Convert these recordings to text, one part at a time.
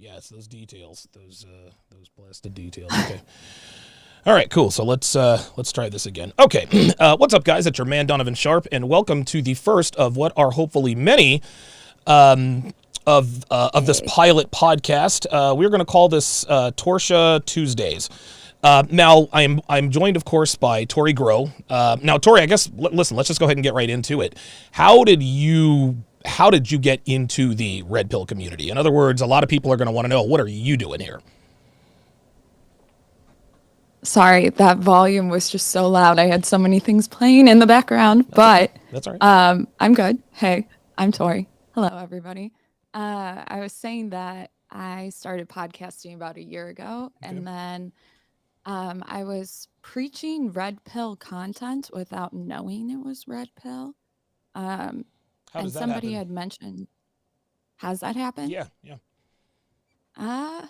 Yes, those details, those blasted details. Okay. All right, cool. So let's try this again. Okay, what's up, guys? It's your man Donovan Sharpe, and welcome to the first of what are hopefully many of this pilot podcast. We're going to call this Torshaa Tuesdays. Now, I'm joined, of course, by Tori Grow. Now, Tori, I guess listen. Let's just go ahead and get right into it. How did you get into the red pill community? In other words, a lot of people are going to want to know, what are you doing here? Sorry, that volume was just so loud. I had so many things playing in the background, but That's all right. I'm good. Hey, I'm Tori. Hello, everybody. I was saying that I started podcasting about a year ago, Okay. and then I was preaching red pill content without knowing it was red pill. Um, How and does that somebody happen? had mentioned, has that happened? Yeah, yeah. Uh,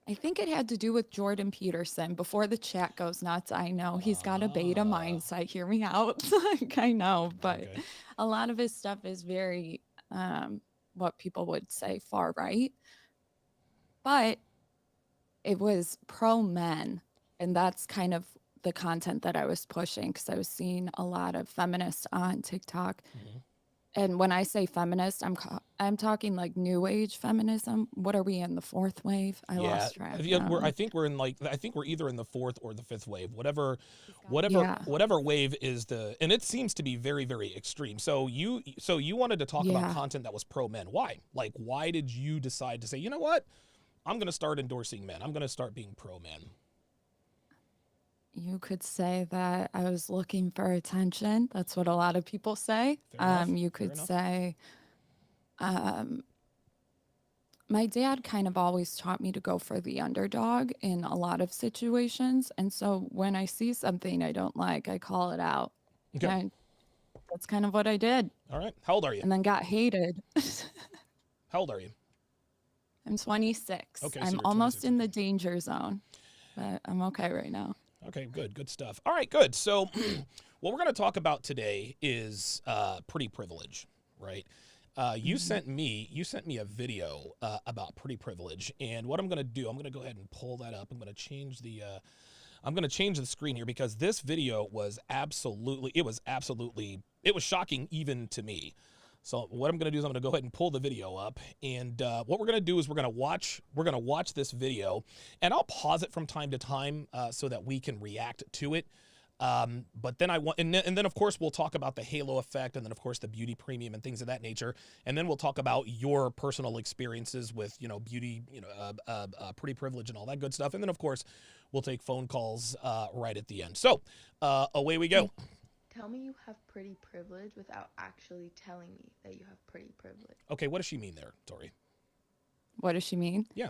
I think it had to do with Jordan Peterson. Before the chat goes nuts, I know he's got a beta Ah, mindset. Hear me out. Like, I know, but okay. a lot of his stuff is very, what people would say, far right. But it was pro men. And that's kind of the content that I was pushing because I was seeing a lot of feminists on TikTok. Mhm. And when I say feminist, I'm talking like new age feminism. What are we in, the fourth wave? I Yeah, lost track yeah, now. I think we're in I think we're either in the fourth or the fifth wave, Yeah. whatever wave is and it seems to be very, very extreme. So you wanted to talk about Yeah. content that was pro men. Why? Like, why did you decide to say, you know what? I'm going to start endorsing men. I'm going to start being pro men. You could say that I was looking for attention. That's what a lot of people say. Fair enough. You Fair could enough. say, um, my dad kind of always taught me to go for the underdog in a lot of situations. And so when I see something I don't like, I call it out. Okay. And that's kind of what I did. All right. How old are you? And then got hated. How old are you? I'm 26. Okay, so I'm you're almost 26. in Okay. the danger zone, but I'm okay right now. Okay, good stuff. All right, good. So, what we're going to talk about today is pretty privilege, right? You Mhm. sent me a video about pretty privilege, and what I'm going to do, I'm going to go ahead and pull that up. I'm going to change the screen here because this video was it was shocking even to me. So what I'm going to do is I'm going to go ahead and pull the video up, and what we're going to do is we're going to watch this video, and I'll pause it from time to time so that we can react to it. But then and then of course we'll talk about the halo effect, and then of course the beauty premium and things of that nature, and then we'll talk about your personal experiences with beauty, pretty privilege and all that good stuff, and then of course we'll take phone calls right at the end. So away we go. Tell me you have pretty privilege without actually telling me that you have pretty privilege. Okay, what does she mean there, Tori? What does she mean? Yeah.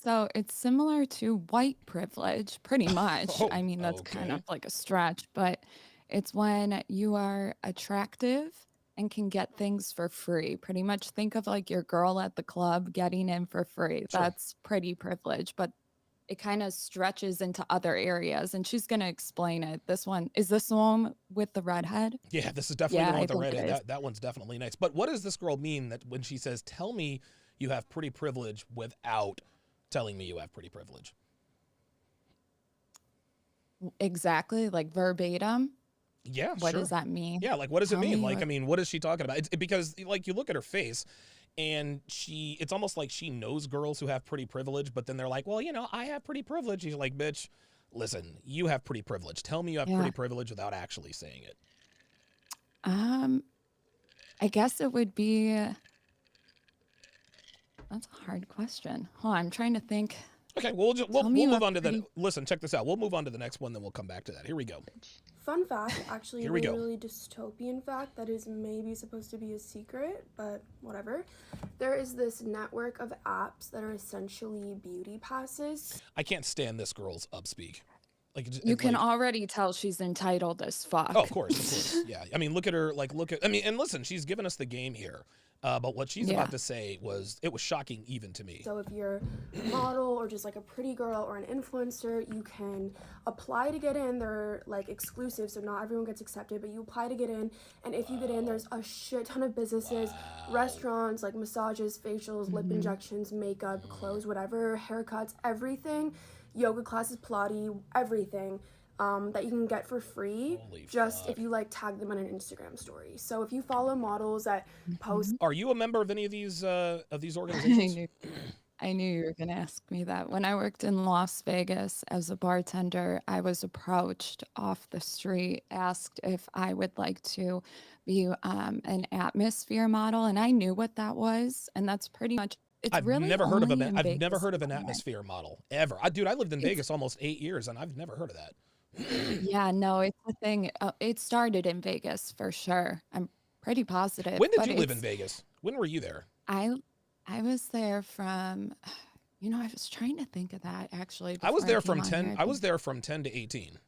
So it's similar to white privilege, pretty much. Oh, I mean, that's kind okay. of like a stretch, but it's when you are attractive and can get things for free. Pretty much think of like your girl at the club getting in for free. Sure. That's pretty privilege, but it kind of stretches into other areas. And she's going to explain it. Is this the one with the redhead? Yeah, this is definitely the Yeah, one I with the think it redhead. is. That one's definitely nice. But what does this girl mean that when she says, "Tell me you have pretty privilege," without telling me you have pretty privilege? Exactly, like verbatim. Yeah, What sure. does that mean? Yeah, like what does it Tell mean? me Like, I what. mean, what is she talking about? Because like you look at her face, and it's almost like she knows girls who have pretty privilege, but then they're like, well, I have pretty privilege. She's like, bitch, listen, you have pretty privilege. Tell me you have Yeah. pretty privilege without actually saying it. Um, I guess it would be that's a hard question. Hold on, I'm trying to think. Okay, well, Tell me we'll you move have on to the. pretty Listen, check this out. We'll move on to the next one, then we'll come back to that. Here we go. Fun fact, actually Here a we really, go. really dystopian fact that is maybe supposed to be a secret, but whatever. There is this network of apps that are essentially beauty passes. I can't stand this girl's upspeak. Like, You can like, already tell she's entitled as oh, fuck. of course. Yeah. I mean, look at her. Like, I mean, and listen, she's given us the game here. But what she's about to say was shocking even to me. So if you're a model or just like a pretty girl or an influencer, you can apply to get in. They're like exclusive, so not everyone gets accepted, but you apply to get in. And if you get in, there's a shit ton of businesses, restaurants, like massages, facials, lip injections, makeup, clothes, whatever, haircuts, everything, yoga classes, Pilates, everything. That you can get for free if you like tag them on an Instagram story. So if you follow models that post. Are you a member of any of these organizations? I knew you were going to ask me that. When I worked in Las Vegas as a bartender, I was approached off the street, asked if I would like to be an atmosphere model, and I knew what that was, and that's pretty much. I've never heard of an atmosphere model ever. Dude, I lived in Vegas almost 8 years, and I've never heard of that. Yeah, no, it's a thing. It started in Vegas for sure. I'm pretty positive. When did you live in Vegas? When were you there? I was there from, I was trying to think of that actually. I was there from 10. I was there from 10 to 18.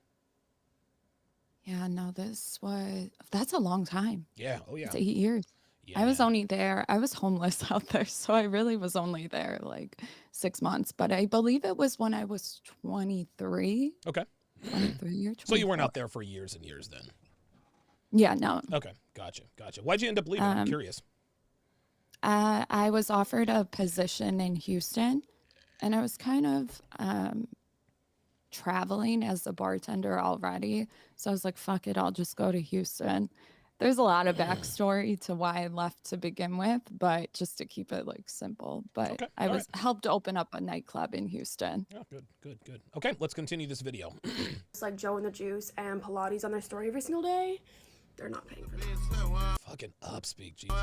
Yeah, no, that's a long time. Yeah. Oh yeah. It's 8 years. Yeah. I was only there. I was homeless out there, so I really was only there like 6 months. But I believe it was when I was 23. Okay. 23 or 24. So you weren't out there for years and years then? Yeah, no. Okay, gotcha. Why'd you end up leaving? I'm curious. I was offered a position in Houston, and I was kind of traveling as a bartender already. So I was like, fuck it, I'll just go to Houston. There's a lot of backstory to why I left to begin with, but just to keep it like simple. But okay, I was helped open up a nightclub in Houston. Oh, good. Okay, let's continue this video. It's like Joe and the Juice and Pilates on their story every single day. They're not paying for that. Fucking upspeak, Jesus.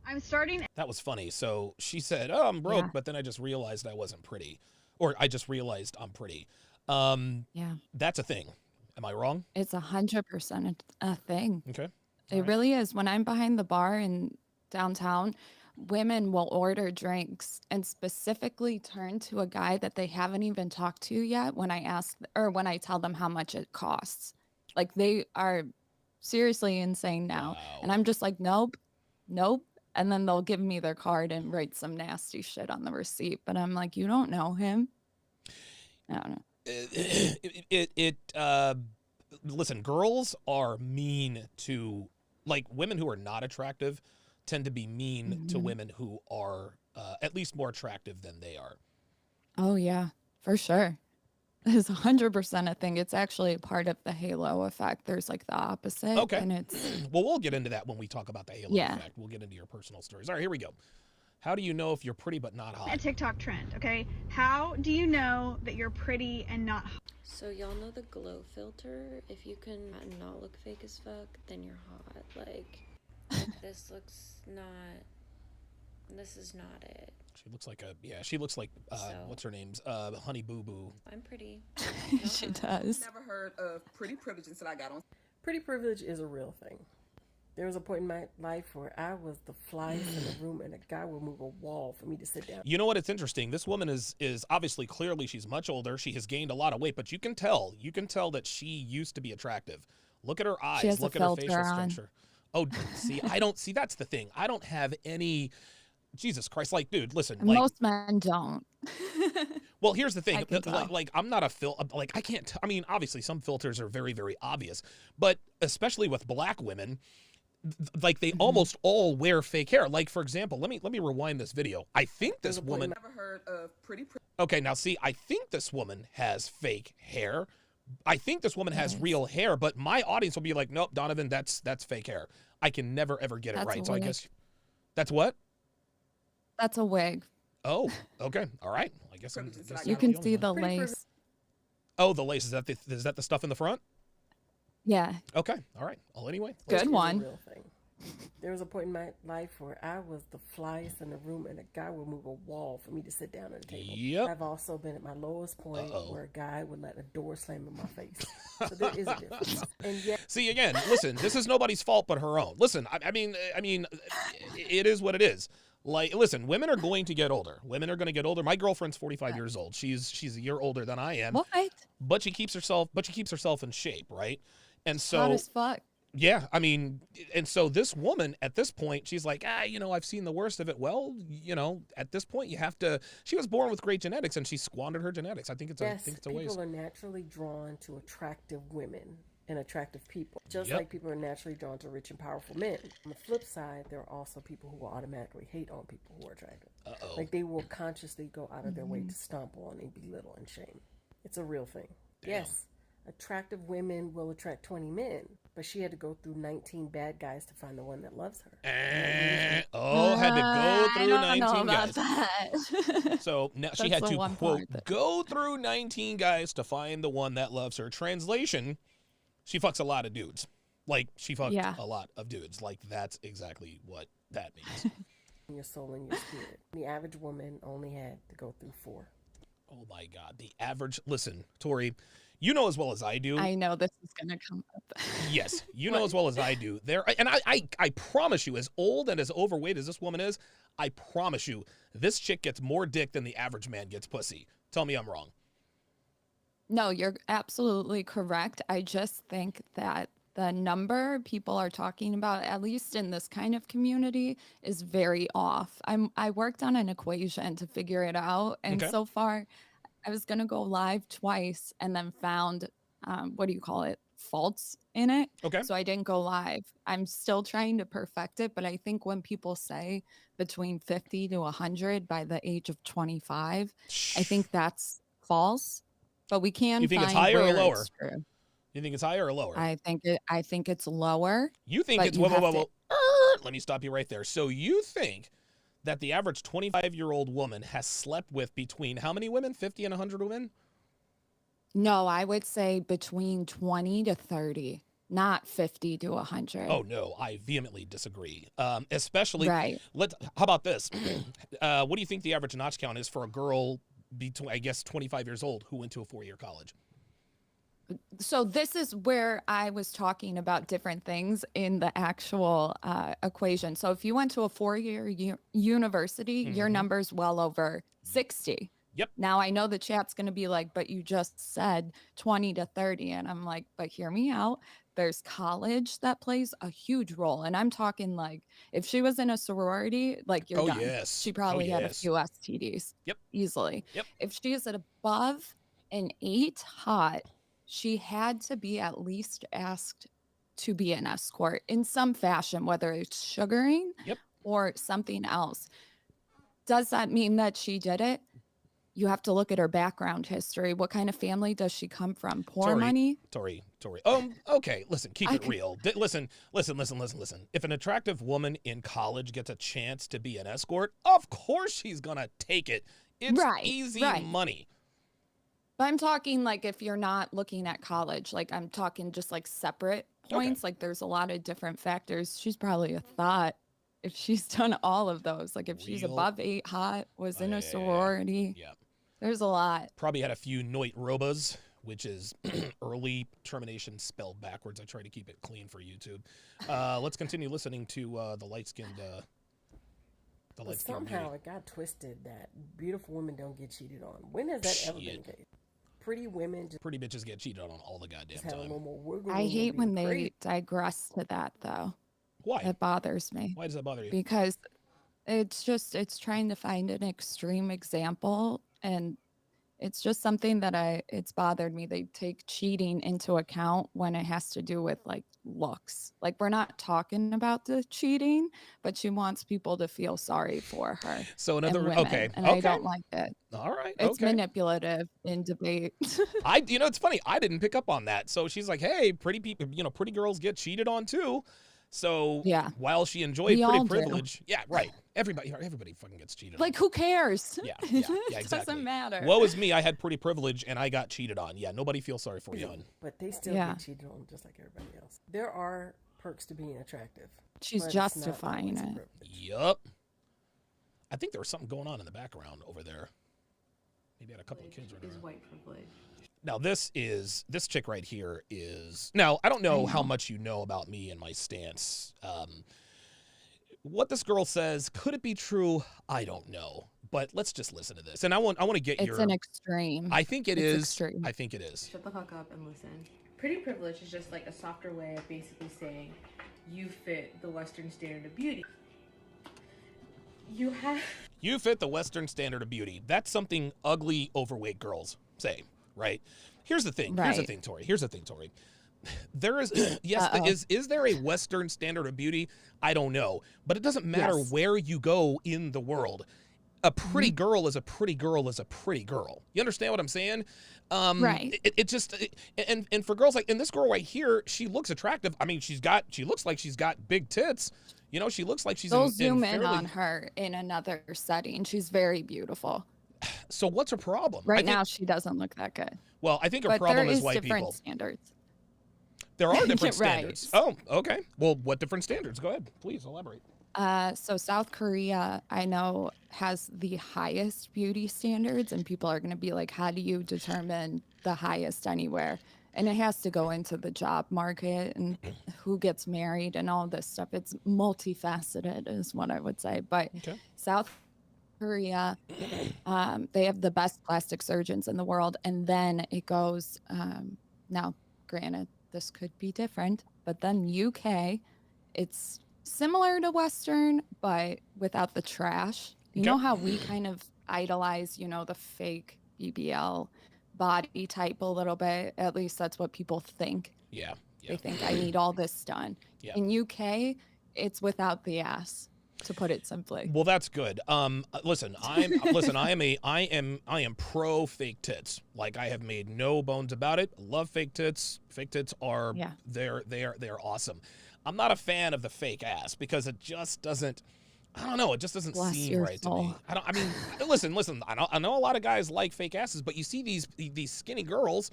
I'm starting. That was funny. So she said, "Oh, I'm broke," but then I just realized I wasn't pretty, or I just realized I'm pretty. Yeah, that's a thing. Am I wrong? It's 100% a thing. Okay. It really is. When I'm behind the bar in downtown, women will order drinks and specifically turn to a guy that they haven't even talked to yet when I tell them how much it costs. Like they are seriously insane now. Wow. And I'm just like, nope. And then they'll give me their card and write some nasty shit on the receipt. But I'm like, you don't know him. I don't know. Listen, girls are mean to, like, women who are not attractive tend to be mean to women who are at least more attractive than they are. Oh yeah, for sure. It's 100% a thing. It's actually a part of the halo effect. There's like the opposite. Okay. And it's well, we'll get into that when we talk about the halo effect. We'll get into your personal stories. All right, here we go. How do you know if you're pretty but not hot? A TikTok trend, okay? How do you know that you're pretty and not hot? So y'all know the glow filter? If you can not look fake as fuck, then you're hot. Like this is not it. She looks like what's her name's Honey Boo Boo. I'm pretty. She does. Never heard of pretty privilege until I got on. Pretty privilege is a real thing. There was a point in my life where I was the flyest in the room and a guy would move a wall for me to sit down. You know what? It's interesting. This woman is obviously clearly she's much older. She has gained a lot of weight, but you can tell that she used to be attractive. Look at her eyes. Look at her facial structure. Oh, see, I don't see. That's the thing. I don't have any. Jesus Christ! Like, dude, listen. Like, most men don't. Well, here's the thing. Like, I'm not I can't. I mean, obviously, some filters are very, very obvious, but especially with black women. Like they almost all wear fake hair. Like, for example, let me rewind this video. I think this woman. Never heard of pretty. Okay, now see, I think this woman has fake hair. I think this woman has real hair, but my audience will be like, nope, Donovan, that's fake hair. I can never ever get it right. So I guess that's what. That's a wig. Oh, okay, all right. I guess you can see the lace. Oh, the lace, is that the stuff in the front? Yeah. Okay. All right. Well, anyway. Good one. Real thing. There was a point in my life where I was the flyest in the room and a guy would move a wall for me to sit down at a table. Yep. I've also been at my lowest point where a guy would let a door slam in my face. So there is a difference. And yet, see, again, listen, this is nobody's fault but her own. Listen, I mean, it is what it is. Like, listen, women are going to get older. Women are going to get older. My girlfriend's 45 years old. She's a year older than I am. What? But she keeps herself in shape, right? And so, hot as fuck. Yeah, I mean, and so this woman at this point, she's like, I've seen the worst of it. Well, at this point, you have to. She was born with great genetics, and she squandered her genetics. I think it's Yes, a waste. people are naturally drawn to attractive women and attractive people, just Yep. like people are naturally drawn to rich and powerful men. On the flip side, there are also people who will automatically hate on people who are attractive. Uh-oh. Like they will consciously go out of their way to stomp on and belittle and shame. It's a real thing. Damn. Yes, attractive women will attract 20 men, but she had to go through 19 bad guys to find the one that loves her. Had to go through I don't 19 know guys. about that. So now she That's had the to, one quote, part that- go through 19 guys to find the one that loves her. Translation, she fucks a lot of dudes. Like, she fucked Yeah. a lot of dudes. Like, that's exactly what that means. Your soul and your spirit. The average woman only had to go through 4. Oh, my God. The average... Listen, Tori, you know as well as I do. I know this is going to come up. Yes, you know as well as I do. And I promise you, as old and as overweight as this woman is, I promise you, this chick gets more dick than the average man gets pussy. Tell me I'm wrong. No, you're absolutely correct. I just think that the number people are talking about, at least in this kind of community, is very off. I worked on an equation to figure it out, and Okay. so far, I was gonna go live twice and then found what do you call it? Faults in it. Okay. So I didn't go live. I'm still trying to perfect it, but I think when people say between 50 to 100 by the age of 25, I think that's false. But we can You think it's find higher or where lower? it's true. You think it's higher or lower? I think it's lower. You think but it's... you Whoa, whoa, have whoa, to- whoa. Let me stop you right there. So you think that the average 25-year-old woman has slept with between how many women? 50 and 100 women? No, I would say between 20 to 30, not 50 to 100. Oh, no, I vehemently disagree. Especially... Right. How about this? What do you think the average notch count is for a girl between, I guess, 25 years old who went to a 4-year college? So this is where I was talking about different things in the actual equation. So if you went to a 4-year university, your number's well over 60. Yep. Now I know the chat's going to be like, but you just said 20 to 30. And I'm like, but hear me out. There's college that plays a huge role. And I'm talking like if she was in a sorority, like you're Oh, done. yes. She probably had a yes. few STDs. Yep. Easily. Yep. If she is at above an 8 hot, she had to be at least asked to be an escort in some fashion, whether it's sugaring Yep. or something else. Does that mean that she did it? You have to look at her background history. What kind of family does she come from? Poor Tori, money? Tori. Okay, listen, keep it real. Listen. If an attractive woman in college gets a chance to be an escort, of course she's gonna take it. It's Right, easy right. money. But I'm talking like if you're not looking at college, like I'm talking just like separate points. Like there's a lot of different factors. She's probably a thought if she's done all of those. Like if she's Real- above 8 hot, was in yeah, a sorority. Yeah. There's a lot. Probably had a few noit robas, which is early termination spelled backwards. I try to keep it clean for YouTube. Let's continue listening to the light-skinned But beauty. somehow it got twisted that beautiful women don't get cheated on. When has that ever been Shit. the case? Pretty women just Pretty bitches get cheated on all the goddamn have a time. little more wiggle I room hate and when be they crazy. digress to that though. Why? It bothers me Why does that bother you? because it's trying to find an extreme example, and it's just something that it's bothered me. They take cheating into account when it has to do with like looks. Like we're not talking about the cheating, but she wants people to feel sorry for her. So in And other women, okay, and okay, I don't like it. all right, It's okay. manipulative in debate. It's funny. I didn't pick up on that. So she's like, hey, pretty people, pretty girls get cheated on too. So Yeah. while she enjoyed We all pretty do. privilege, yeah, right. Everybody fucking gets cheated on. Like who cares? Yeah, It exactly. doesn't matter. Woe is me. I had pretty privilege and I got cheated on. Yeah, nobody feels sorry for you, hon. But they still Yeah. get cheated on just like everybody else. There are perks to being attractive. She's but it's not justifying always a it. privilege. Yup. I think there was something going on in the background over there. Maybe had a couple of kids running around. White privilege. Now this chick right here is, now I don't know how much you know about me and my stance. What this girl says, could it be true? I don't know, but let's just listen to this. And I want to get It's your, an extreme. I think it It's is. extreme. I think it is. Shut the fuck up and listen. Pretty privilege is just like a softer way of basically saying you fit the Western standard of beauty. You fit the Western standard of beauty. That's something ugly, overweight girls say, right? Here's the thing. Here's the thing, Tori. Here's the thing, Tori. There is, yes, is there a Western standard of beauty? I don't know. But it doesn't matter where you go in the world. A pretty girl is a pretty girl is a pretty girl. You understand what I'm saying? Right. And for girls like, and this girl right here, she looks attractive. I mean, she looks like she's got big tits. You know, she looks like she's They'll zoom in on her in another setting. She's very beautiful. So what's her problem? Right now, she doesn't look that good. Well, I think her problem is white people. Different standards. There are different standards. Oh, okay. Well, what different standards? Go ahead. Please elaborate. So South Korea, I know, has the highest beauty standards, and people are going to be like, how do you determine the highest anywhere? And it has to go into the job market and who gets married and all this stuff. It's multifaceted is what I would say. But South Korea, they have the best plastic surgeons in the world. And then it goes, now, granted, this could be different, but then UK, it's similar to Western, but without the trash. You know how we kind of idolize, you know, the fake BBL body type a little bit. At least that's what people think. Yeah. They think I need all this done. In UK, it's without the ass, to put it simply. Well, that's good. Listen, I am pro fake tits. Like, I have made no bones about it. Love fake tits. Fake tits are they're awesome. I'm not a fan of the fake ass because it just doesn't. I don't know. It just doesn't seem right to me. I mean, listen. I know a lot of guys like fake asses, but you see these skinny girls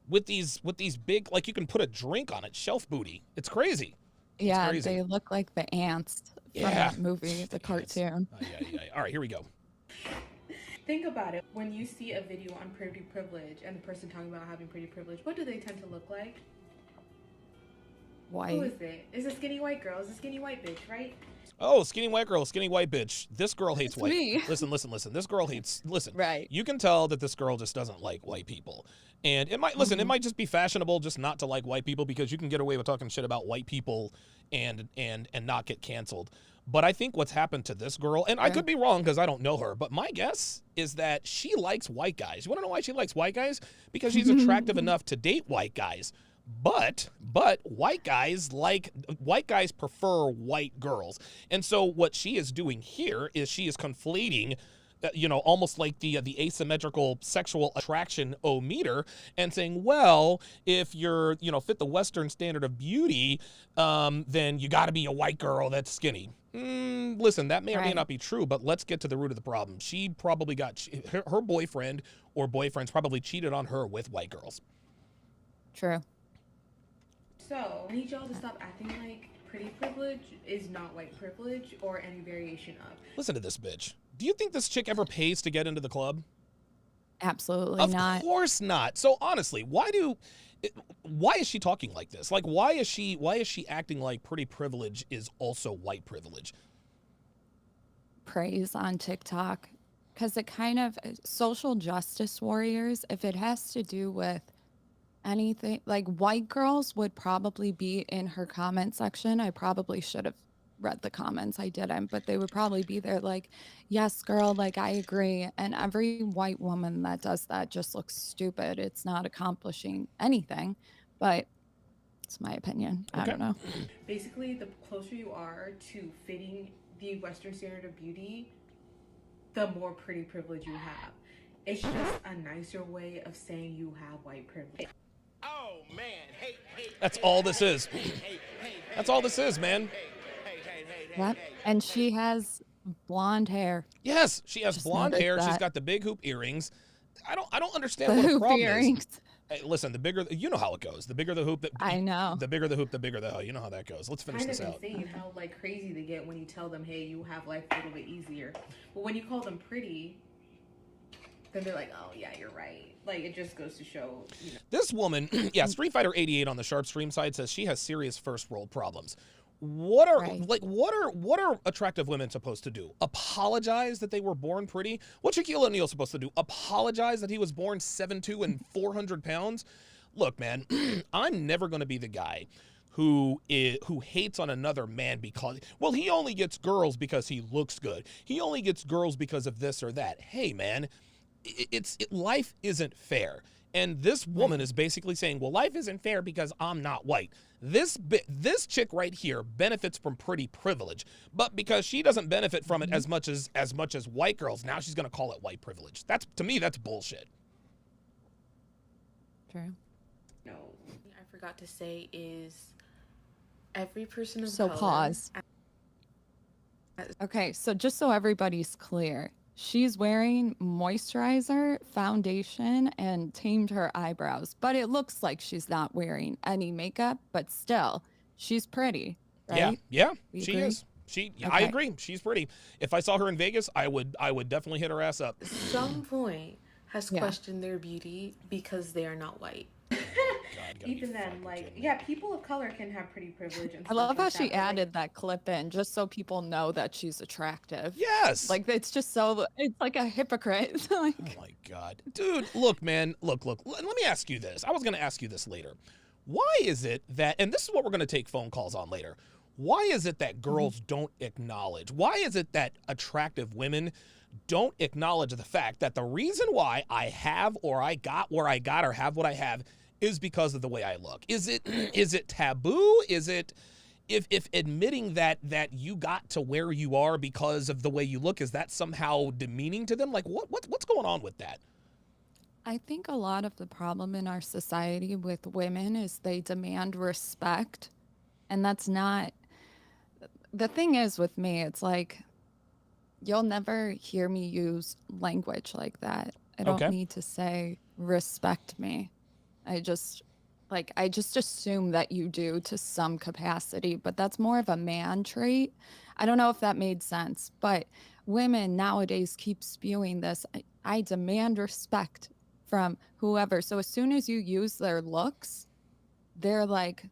with these big, like, you can put a drink on it, shelf booty. It's crazy. Yeah, it's crazy. They look like the ants from that movie, the cartoon. All right, here we go. Think about it. When you see a video on pretty privilege and the person talking about having pretty privilege, what do they tend to look like? White. Who is it? It's a skinny white girl. It's a skinny white bitch, right? Oh, skinny white girl, skinny white bitch. This girl hates white. Me. Listen. This girl hates. Listen. Right. You can tell that this girl just doesn't like white people, and it might It might just be fashionable just not to like white people because you can get away with talking shit about white people and not get canceled. But I think what's happened to this girl, and I could be wrong because I don't know her, but my guess is that she likes white guys. You want to know why she likes white guys? Because she's attractive enough to date white guys. But white guys prefer white girls. And so what she is doing here is she is conflating, almost like the asymmetrical sexual attraction meter and saying, well, if you're, fit the Western standard of beauty, then you got to be a white girl that's skinny. Listen, that may or may not be true, but let's get to the root of the problem. She probably her boyfriend or boyfriends probably cheated on her with white girls. True. So, I need y'all to stop acting like pretty privilege is not white privilege or any variation of. Listen to this bitch. Do you think this chick ever pays to get into the club? Absolutely not. Of course not. So honestly, why is she talking like this? Like, why is she acting like pretty privilege is also white privilege? Praise on TikTok, because it kind of social justice warriors, if it has to do with anything, like, white girls would probably be in her comment section. I probably should have read the comments. I didn't, but they would probably be there like, yes, girl, like, I agree. And every white woman that does that just looks stupid. It's not accomplishing anything, but it's my opinion. I don't know. Basically, the closer you are to fitting the Western standard of beauty, the more pretty privilege you have. It's just a nicer way of saying you have white privilege. Oh man, that's all this is. That's all this is, man. Yep. And she has blonde hair. Yes, she has blonde hair. that. She's got the big hoop earrings. I don't understand what the Hoop problem earrings. is. Hey, listen, the bigger, you know how it goes. The bigger the hoop, I know. The bigger the hoop, the bigger the hoe. You know how that goes. Let's finish this out. Kind of insane how like crazy they get when you tell them, hey, you have life a little bit easier. But when you call them pretty, then they're like, oh yeah, you're right. Like, it just goes to show, This woman, yeah, Street Fighter 88 on the Sharpe stream side says she has serious first world problems. What are attractive women supposed to do? Apologize that they were born pretty? What's Shaquille O'Neal supposed to do? Apologize that he was born 7'2" and 400 pounds? look, man, I'm never going to be the guy who hates on another man because, well, he only gets girls because he looks good. He only gets girls because of this or that. Hey, man, life isn't fair. And this woman is basically saying, well, life isn't fair because I'm not white. This chick right here benefits from pretty privilege, but because she doesn't benefit from it as much as white girls, now she's going to call it white privilege. To me, that's bullshit. True. No, I forgot to say is every person of So color. pause. Okay, so just so everybody's clear, she's wearing moisturizer, foundation, and tamed her eyebrows, but it looks like she's not wearing any makeup, but still, she's pretty, right? Yeah, We she agree? is. I Okay. agree. She's pretty. If I saw her in Vegas, I would definitely hit her ass up. Some point has Yeah. questioned their beauty because they are not white. God, Even then, like, yeah, people of color can have pretty privilege. And I love stuff how like she that, but, like, added that clip in just so people know that she's attractive. Yes. Like, it's just so, it's like a hypocrite. Like, Oh my God. Dude, look, man. Look. Let me ask you this. I was going to ask you this later. Why is it that, and this is what we're going to take phone calls on later. Why is it that girls don't acknowledge? Why is it that attractive women don't acknowledge the fact that the reason why I have or I got where I got or have what I have is because of the way I look? Is it taboo? Is it if admitting that you got to where you are because of the way you look, is that somehow demeaning to them? Like what's going on with that? I think a lot of the problem in our society with women is they demand respect, and that's not, the thing is with me, it's like, you'll never hear me use language like that. I don't Okay. need to say respect me. I just assume that you do to some capacity, but that's more of a man trait. I don't know if that made sense, but women nowadays keep spewing this. I demand respect from whoever. So as soon as you use their looks, they're like,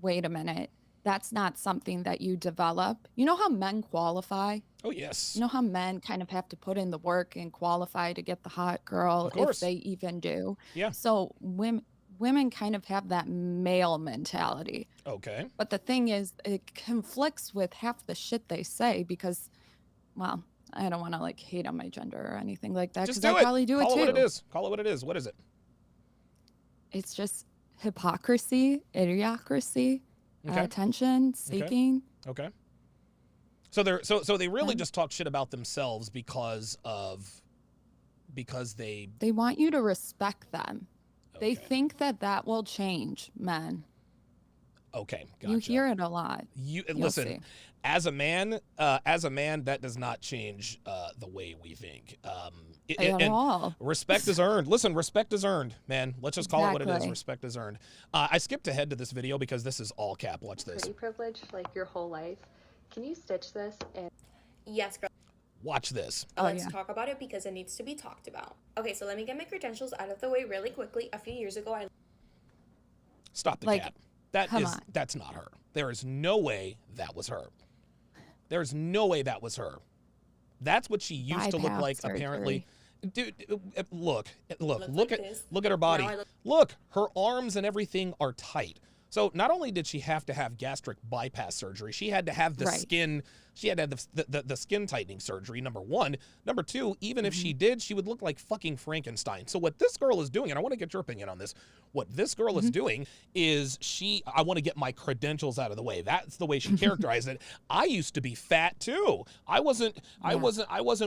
wait a minute, that's not something that you develop. You know how men qualify? Oh yes. You know how men kind of have to put in the work and qualify to get the hot girl, Of course. if they even do. Yeah. So women kind of have that male mentality. Okay. But the thing is, it conflicts with half the shit they say because, well, I don't want to like hate on my gender or anything like that, Just because do I it. probably do it Call too. it what it is. Call it what it is. What is it? It's just hypocrisy, idiocracy, Okay. attention seeking. Okay. So they really just talk shit about themselves because they They want you to respect them. They Okay. think that will change men. Okay, gotcha. You hear it a lot. You You'll listen, see. as a man, that does not change the way we think. At And all. respect is earned. Listen, respect is earned, man. Let's just call it what it is. Exactly. Respect is earned. I skipped ahead to this video because this is all cap. Watch this. Pretty privilege, like your whole life. Can you stitch this? And Yes, girl. Watch this. Oh, Let's yeah. talk about it because it needs to be talked about. Okay, so let me get my credentials out of the way really quickly. A few years ago, I Stop the Like, cap. come on. That's not her. There is no way that was her. There's no way that was her. That's what she used to look Bypass like, surgery. apparently. Dude, look like at this. her body. Now I Look, her arms and everything are tight. So not only did she have to have gastric bypass surgery, she had to have the Right. skin. She had to have the skin tightening surgery. Number one. Number two. Even if Mm-hmm. she did, she would look like fucking Frankenstein. So what this girl is doing, and I want to get your opinion on this. What this girl Mm-hmm. is doing is I want to get my credentials out of the way. That's the way she characterized it. I used to be fat too. I wasn't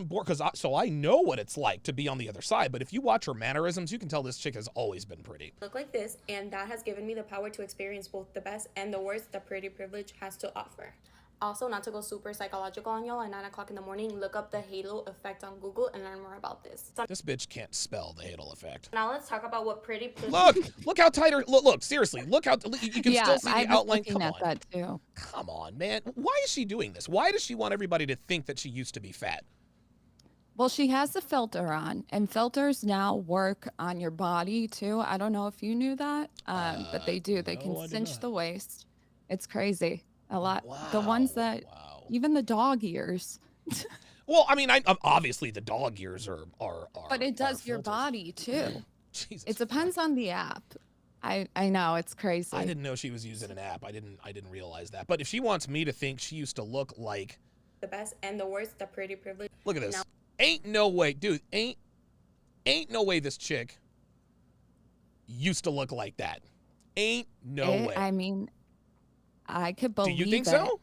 born so I know what it's like to be on the other side. But if you watch her mannerisms, you can tell this chick has always been pretty. look like this, and that has given me the power to experience both the best and the worst that pretty privilege has to offer. Also, not to go super psychological on y'all, at 9 o'clock in the morning, look up the halo effect on Google and learn more about this. So This bitch can't spell the halo effect. now let's talk about what pretty privilege Look how tight her. Look, seriously. Look how you can Yeah, still see I the was outline. looking Come at on, that too. come on, man. Why is she doing this? Why does she want everybody to think that she used to be fat? Well, she has the filter on, and filters now work on your body too. I don't know if you knew that, but they do. They no, I can did cinch not. the waist. It's crazy. A lot. The Wow, ones that, wow. even the dog ears, Well, I mean, obviously the dog ears are but it does your filters. body too. Jesus. It depends on the app. I know, it's crazy. I didn't know she was using an app. I didn't realize that. But if she wants me to think she used to look like the best and the worst, the pretty privilege. Look at this. Ain't no way, dude. Ain't no way this chick used to look like that. Ain't no way. I mean, I could believe it. Do you think so?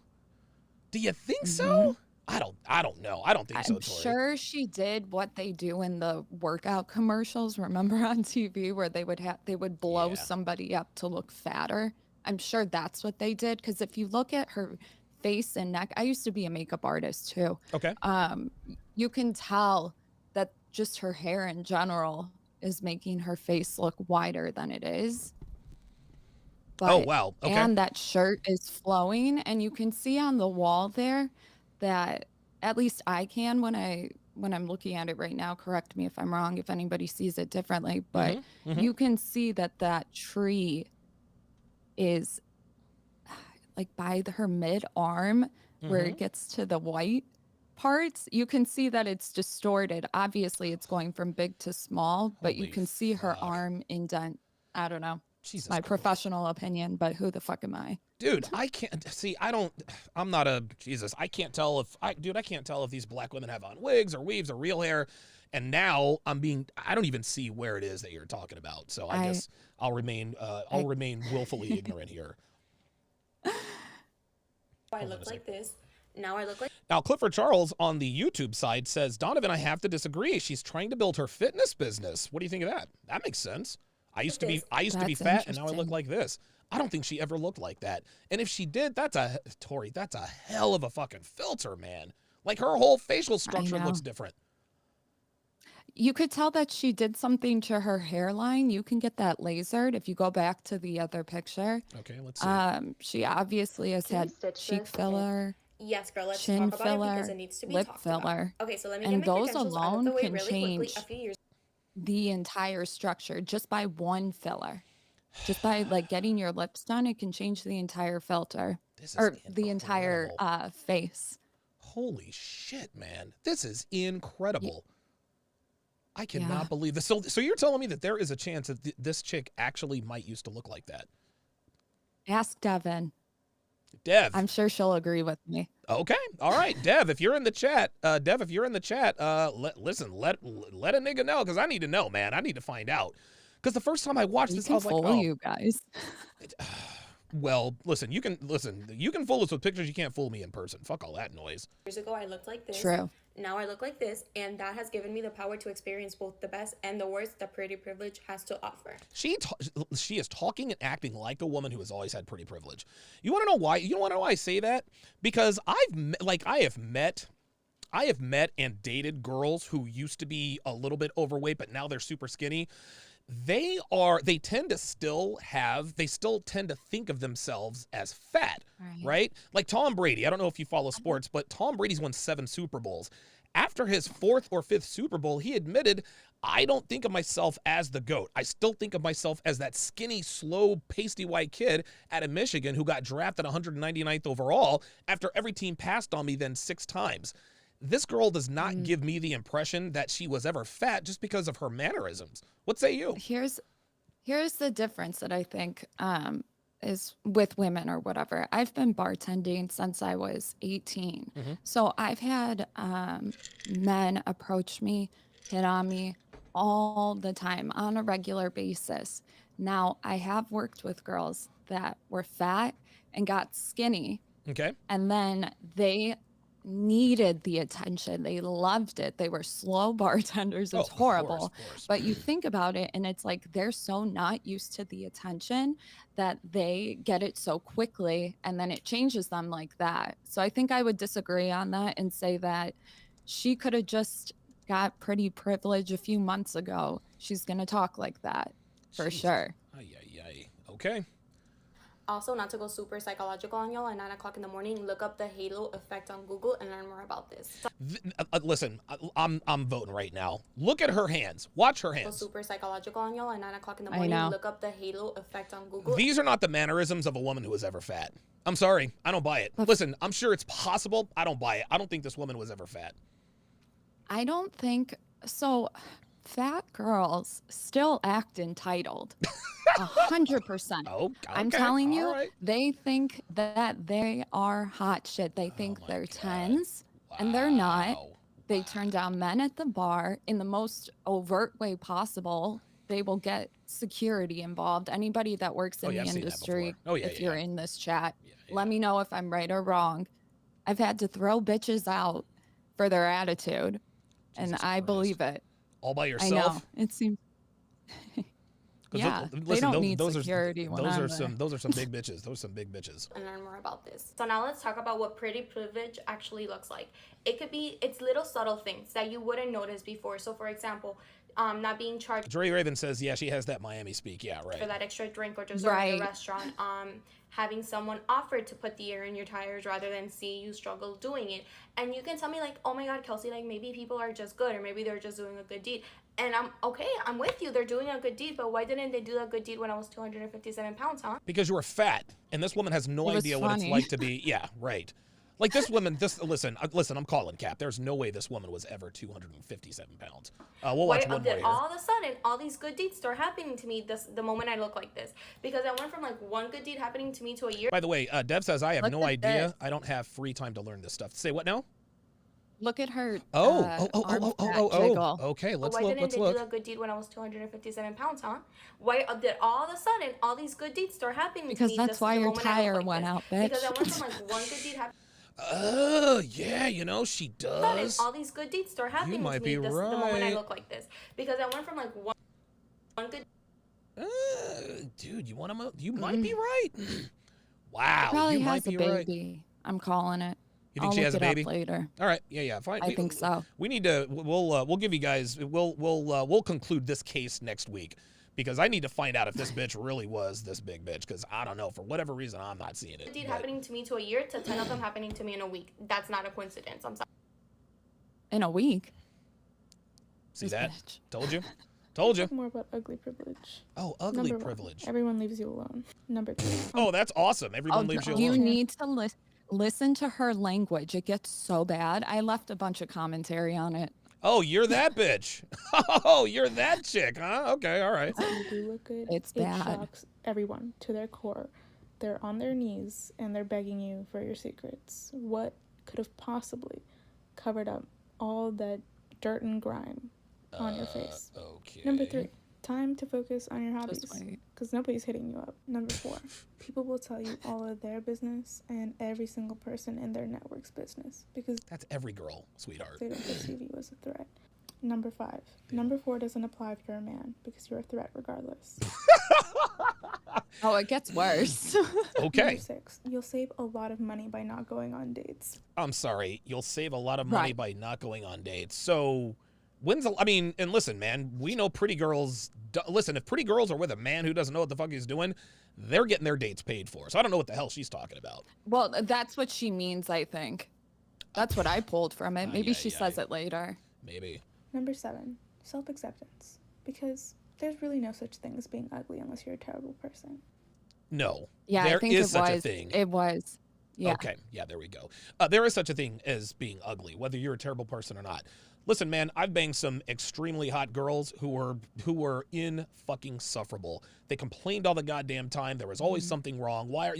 Do you think so? I don't know. I don't think so, I'm Tori. sure she did what they do in the workout commercials. Remember on TV where they would blow somebody up to look fatter? I'm sure that's what they did. Because if you look at her face and neck, I used to be a makeup artist too. Okay. You can tell that just her hair in general is making her face look wider than it is. But, oh wow. Okay. And that shirt is flowing, and you can see on the wall there that, at least I can when I'm looking at it right now. Correct me if I'm wrong, if anybody sees it differently, but you can see that tree is like by her mid arm where it gets to the white parts. You can see that it's distorted. Obviously, it's going from big to small, but you can see her arm indent. I don't know. Jesus my Christ. Professional opinion, but who the fuck am I? Dude, I can't see. I'm not a Jesus. I can't tell if these black women have on wigs or weaves or real hair. And now I don't even see where it is that you're talking about. So I guess I'll remain willfully ignorant here. I look like this. Now I look like. Now, Clifford Charles on the YouTube side says, Donovan, I have to disagree. She's trying to build her fitness business. What do you think of that? That makes sense. I used to be fat, and now I look like this. I don't think she ever looked like that. And if she did, Tori, that's a hell of a fucking filter, man. Like her whole facial structure looks different. You could tell that she did something to her hairline. You can get that lasered if you go back to the other picture. Okay, let's see. She obviously has had cheek filler. Yes, girl, let's chin talk about filler, it because it needs to be lip talked filler. about. Okay, so let me and get my those credentials out of alone the way can really change quickly. A few years the entire structure just by one filler. Just by like getting your lips done, it can change the entire filter or the entire face. Holy shit, man. This is incredible. I cannot believe this. So you're telling me that there is a chance that this chick actually might used to look like that? Ask Devin. Dev. I'm sure she'll agree with me. Okay. All right. Dev, if you're in the chat, let a nigga know, because I need to know, man. I need to find out. Because the first time I watched this, I was like, oh. You guys. Well, listen, you can fool us with pictures. You can't fool me in person. Fuck all that noise. Years ago, I looked like this. True. Now I look like this, and that has given me the power to experience both the best and the worst that pretty privilege has to offer. She is talking and acting like a woman who has always had pretty privilege. You want to know why? You want to know why I say that? Because I have met and dated girls who used to be a little bit overweight, but now they're super skinny. They still tend to think of themselves as fat, right? Like Tom Brady. I don't know if you follow sports, but Tom Brady's won 7 Super Bowls. After his 4th or 5th Super Bowl, he admitted, I don't think of myself as the GOAT. I still think of myself as that skinny, slow, pasty white kid out of Michigan who got drafted 199th overall after every team passed on me then 6 times. This girl does not give me the impression that she was ever fat just because of her mannerisms. What say you? Here's the difference that I think is with women or whatever. I've been bartending since I was 18. So I've had men approach me, hit on me all the time on a regular basis. Now, I have worked with girls that were fat and got skinny. Okay. And then they needed the attention. They loved it. They were slow bartenders. It's horrible. Of course. But you think about it and it's like they're so not used to the attention that they get it so quickly and then it changes them like that. So I think I would disagree on that and say that she could have just got pretty privilege a few months ago. She's going to talk like that for sure. Okay. Also, not to go super psychological on y'all, at 9 o'clock in the morning, look up the halo effect on Google and learn more about this. Listen, I'm voting right now. Look at her hands. Watch her hands. Go super psychological on y'all, at 9 o'clock in the morning, look up the halo effect on Google. These are not the mannerisms of a woman who was ever fat. I'm sorry. I don't buy it. Listen, I'm sure it's possible. I don't buy it. I don't think this woman was ever fat. I don't think so. fat girls still act entitled. 100%. Oh, I'm okay, telling all you, right. they think that they are hot shit. They think my they're God. 10s, and they're not. Wow. They turn down men at the bar in the most overt way possible. They will get security involved. Anybody that works Oh, in yeah, the I've seen that industry, before. Oh, yeah, if yeah, you're yeah. in this chat, Yeah, let me know if I'm right or wrong. I've had to throw bitches out for their attitude, and Jesus I Christ. believe it. All by I yourself? know. It seems. 'Cause Yeah, listen, they don't those, need those security when those I'm are there. some big bitches. Those are some big bitches. And learn more about this. So now let's talk about what pretty privilege actually looks like. It's little subtle things that you wouldn't notice before. So for example, not being charged Dre Raven says, yeah, she has that Miami speak. Yeah, right. for that extra drink or dessert at the restaurant. Having someone offer to put the air in your tires rather than see you struggle doing it. And you can tell me like, oh my God, Kelsey, like maybe people are just good, or maybe they're just doing a good deed. And I'm okay, I'm with you, they're doing a good deed, but why didn't they do that good deed when I was 257 pounds, huh? Because you were fat, and this woman has no idea what it's like to be. Yeah, right. Like this woman, listen, I'm calling cap. There's no way this woman was ever 257 pounds. We'll watch one more here. All of a sudden, all these good deeds start happening to me the moment I look like this. Because I went from like one good deed happening to me to a year. By the way, Dev says, I have Look no at idea. this. I don't have free time to learn this stuff. Say what now? Look at her. Oh. Okay, let's Why look. didn't Let's they do look. that good deed when I was 257 pounds, huh? Why did all of a sudden all these good deeds start happening Because to me? that's why your tire went out, bitch. Because I went from like one good deed happening. Yeah, you know, she does. All these good deeds start happening You might to me be the moment I right. look like this. Because I went from like one good. Dude, you might be right. Wow, Probably you might has a be baby. right. I'm calling it. You think I'll she has a look it up baby? later. All right, yeah, fine. I think so. We need to. We'll give you guys. We'll conclude this case next week, because I need to find out if this bitch really was this big bitch. Because I don't know, for whatever reason, I'm not seeing it. Deed happening to me to a year to 10 of them happening to me in a week. That's not a coincidence. I'm sorry. In a week. See This that? bitch. Told you. Told you. More about ugly privilege. Oh, ugly Number privilege. 1, everyone leaves you alone. Number 2. Oh, that's awesome. Everyone leaves you alone. You need to listen to her language. It gets so bad. I left a bunch of commentary on it. Oh, you're that bitch. Oh, you're that chick, huh? Okay, all right. You do look good. It's it bad. shocks everyone to their core. They're on their knees and they're begging you for your secrets. What could have possibly covered up all that dirt and grime on your face? Okay. Number 3, time to focus on your hobbies, Just wait. because nobody's hitting you up. Number 4, people will tell you all of their business and every single person in their network's business because That's every girl, sweetheart. they don't perceive you as a threat. Number 5, number 4 doesn't apply if you're a man because you're a threat regardless. Oh, it gets worse. Okay. Number 6, you'll save a lot of money by not going on dates. I'm sorry. You'll save a lot of money Right. by not going on dates. So, and listen, man, we know pretty girls. Listen, if pretty girls are with a man who doesn't know what the fuck he's doing, they're getting their dates paid for. So I don't know what the hell she's talking about. Well, that's what she means, I think. That's what I pulled from it. Maybe she says it later. Maybe. Number 7, self-acceptance, because there's really no such thing as being ugly unless you're a terrible person. No. Yeah, there I think is it such was. a thing. It was. Yeah. Okay. Yeah, there we go. There is such a thing as being ugly, whether you're a terrible person or not. Listen, man, I've banged some extremely hot girls who were insufferable. They complained all the goddamn time. There was always something wrong. Why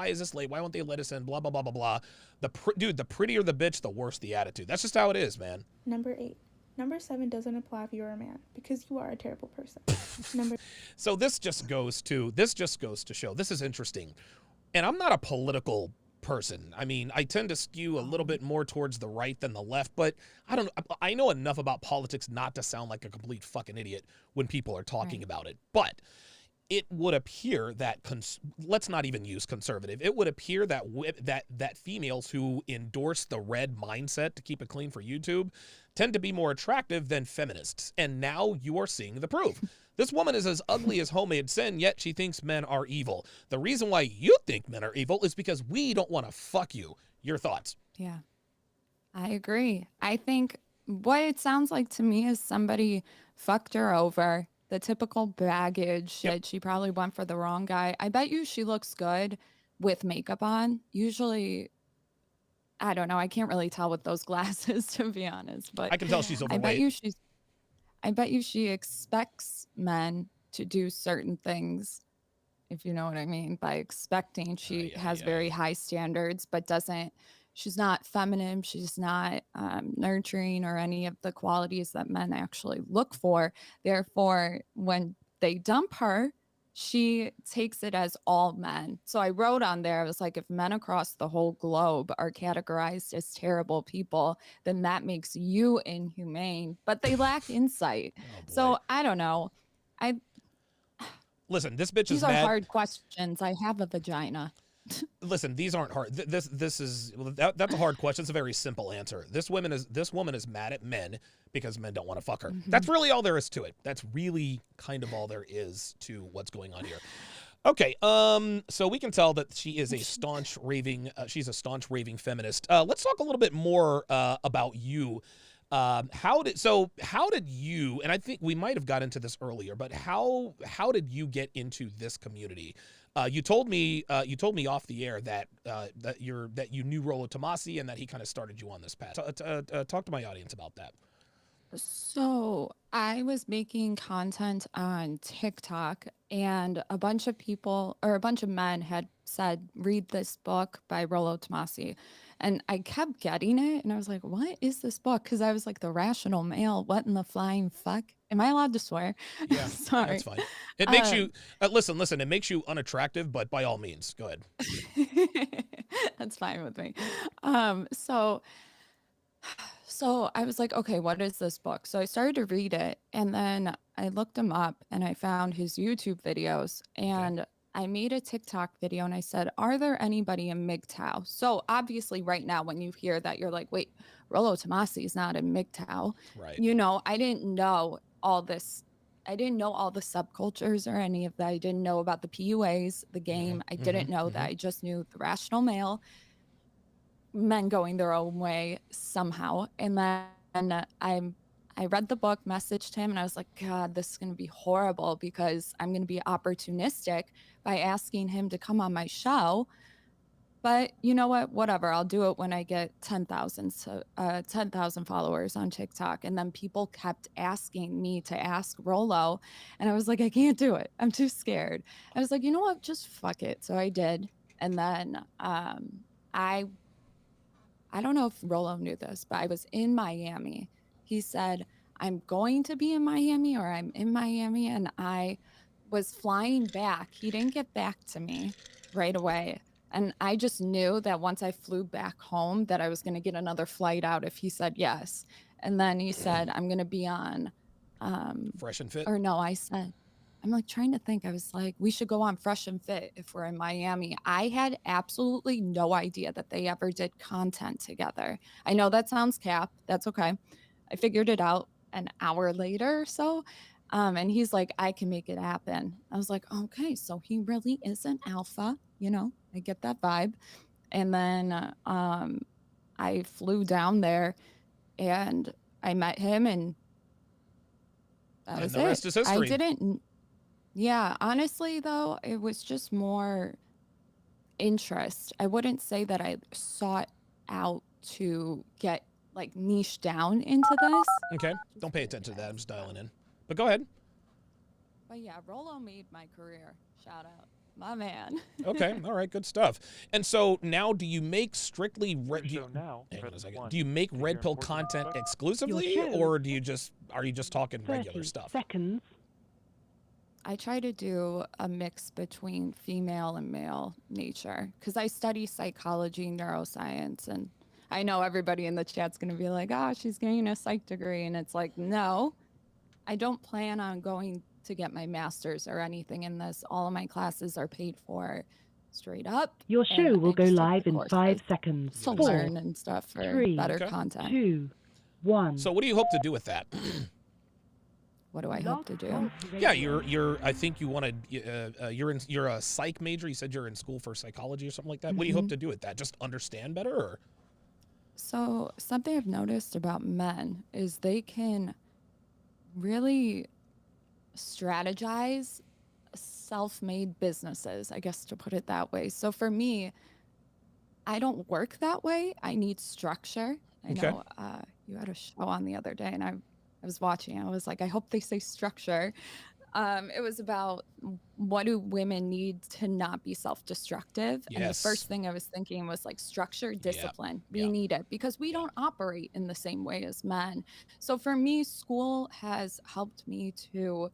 is this late? Why won't they let us in? Blah blah blah blah blah. Dude, the prettier the bitch, the worse the attitude. That's just how it is, man. Number 8, number 7 doesn't apply if you're a man because you are a terrible person. So this just goes to show. This is interesting. And I'm not a political person. I mean, I tend to skew a little bit more towards the right than the left, but I know enough about politics not to sound like a complete fucking idiot when people are talking about it. But it would appear that let's not even use conservative. It would appear that that females who endorse the red mindset to keep it clean for YouTube tend to be more attractive than feminists. And now you are seeing the proof. This woman is as ugly as homemade sin, yet she thinks men are evil. The reason why you think men are evil is because we don't want to fuck you. Your thoughts? Yeah, I agree. I think what it sounds like to me is somebody fucked her over. The typical baggage shit. She probably went for the wrong guy. I bet you she looks good with makeup on. Usually, I don't know. I can't really tell with those glasses, to be honest. But I can tell she's overweight. I bet you she's. I bet you she expects men to do certain things, if you know what I mean by expecting. She has very high standards, but she's not feminine. She's not nurturing or any of the qualities that men actually look for. Therefore, when they dump her, she takes it as all men. So I wrote on there, I was like, if men across the whole globe are categorized as terrible people, then that makes you inhumane, but they lack insight. So I don't know. Listen, this bitch These is are mad. hard questions. I have a vagina. Listen, these aren't hard. This is that's a hard question. It's a very simple answer. This woman is mad at men because men don't want to fuck her. That's really all there is to it. That's really kind of all there is to what's going on here. Okay, so we can tell that she is a staunch raving feminist. Let's talk a little bit more about you. How did you, and I think we might have got into this earlier, but how did you get into this community? You told me off the air that you knew Rollo Tomasi and that he kind of started you on this path. Talk to my audience about that. So I was making content on TikTok, and a bunch of men had said, read this book by Rollo Tomasi. And I kept getting it, and I was like, what is this book? Because I was like, The Rational Male, what in the flying fuck? Am I allowed to swear? Yeah, Sorry. that's fine. It makes you, listen, it makes you unattractive, but by all means, go ahead. That's fine with me. So I was like, okay, what is this book? So I started to read it, and then I looked him up and I found his YouTube videos, and I made a TikTok video and I said, are there anybody in MGTOW? So obviously right now when you hear that, you're like, wait, Rollo Tomasi is not in MGTOW. Right. You know, I didn't know all this. I didn't know all the subcultures or any of that. I didn't know about the PUAs, the game. I didn't know that. I just knew The Rational Male, men going their own way somehow. And then I read the book, messaged him, and I was like, God, this is going to be horrible because I'm going to be opportunistic by asking him to come on my show. But you know what? Whatever. I'll do it when I get 10,000 followers on TikTok. And then people kept asking me to ask Rollo. And I was like, I can't do it. I'm too scared. I was like, you know what? Just fuck it. So I did. And then I don't know if Rollo knew this, but I was in Miami. He said, I'm going to be in Miami, or I'm in Miami. And I was flying back. He didn't get back to me right away. And I just knew that once I flew back home that I was going to get another flight out if he said yes. And then he said, I'm going to be on Fresh and Fit? Or no, I said, I'm like trying to think. I was like, we should go on Fresh and Fit if we're in Miami. I had absolutely no idea that they ever did content together. I know that sounds cap. That's okay. I figured it out an hour later or so. And he's like, I can make it happen. I was like, okay, so he really is an alpha. You know, I get that vibe. And then I flew down there and I met him, and that was it. The rest is history. Yeah, honestly, though, it was just more interest. I wouldn't say that I sought out to get like niche down into this. Okay, don't pay attention to that. I'm just dialing in. But go ahead. But yeah, Rollo made my career. Shout out. My man. Okay, all right, good stuff. And so now, do you make strictly hang on a second. Do you make red pill content exclusively, or are you just talking regular stuff? Seconds. I try to do a mix between female and male nature because I study psychology, neuroscience, and I know everybody in the chat's going to be like, oh, she's getting a psych degree. And it's like, no, I don't plan on going to get my master's or anything in this. All of my classes are paid for straight up. Your show will go live in 5 seconds. To learn and stuff for 3, better content. 2, 1. So what do you hope to do with that? What do I hope to do? Yeah, you're. I think you want to. You're a psych major. You said you're in school for psychology or something like that. What do you hope to do with that? Just understand better, or? So something I've noticed about men is they can really strategize self-made businesses, I guess, to put it that way. So for me, I don't work that way. I need structure. I know you had a show on the other day, and I I was watching. I was like, I hope they say structure. It was about what do women need to not be self-destructive. And the Yes. first thing I was thinking was like structure, Yeah. discipline. We Yeah. need it because we don't operate in the same way as men. So for me, school has helped me to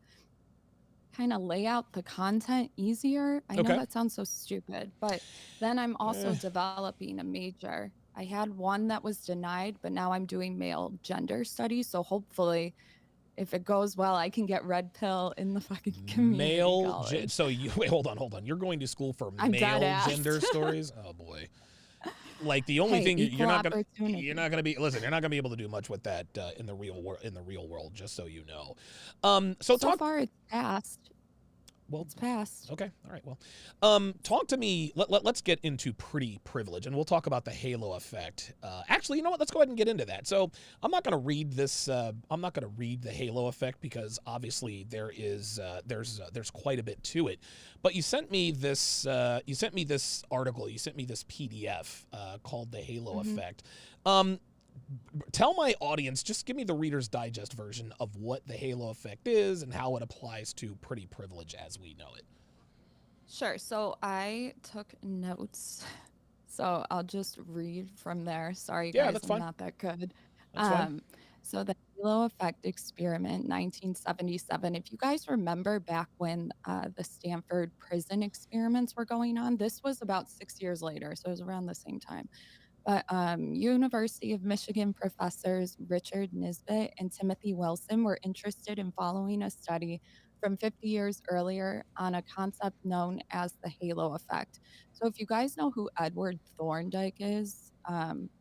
kind of lay out the content easier. I know Okay. that sounds so stupid, but then I'm also Eh. developing a major. I had one that was denied, but now I'm doing male gender studies. So hopefully, if it goes well, I can get red pill in the fucking community college. So you wait, hold on. You're going to school for I'm male dead-ass. gender stories? Oh boy. Like the only Hey, thing equal you're not opportunity. gonna be able to do much with that in the real world, just so you know. So far it's passed. Well, it's passed. Okay. All right. Well, talk to me. Let's get into pretty privilege, and we'll talk about the halo effect. Actually, you know what? Let's go ahead and get into that. So I'm not going to read this. I'm not going to read the halo effect because obviously there's quite a bit to it. But you sent me this. You sent me this article. You sent me this PDF called the halo effect. Tell my audience, just give me the Reader's Digest version of what the halo effect is and how it applies to pretty privilege as we know it. Sure. So I took notes. So I'll just read from there. Sorry, Yeah, guys, that's I'm fine. not that good. That's fine. So the halo effect experiment, 1977. If you guys remember back when the Stanford prison experiments were going on, this was about 6 years later. So it was around the same time. But University of Michigan professors Richard Nisbet and Timothy Wilson were interested in following a study from 50 years earlier on a concept known as the halo effect. So if you guys know who Edward Thorndike is,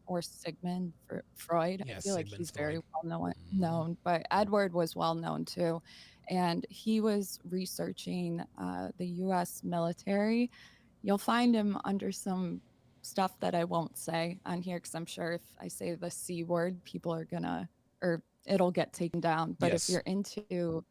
or Sigmund Freud, Yeah, I feel like Sigmund he's very Freud. well known, but Edward was well known too. And he was researching the US military. You'll find him under some stuff that I won't say on here because I'm sure if I say the C word, people are gonna, or it'll get taken down. But Yes. if you're into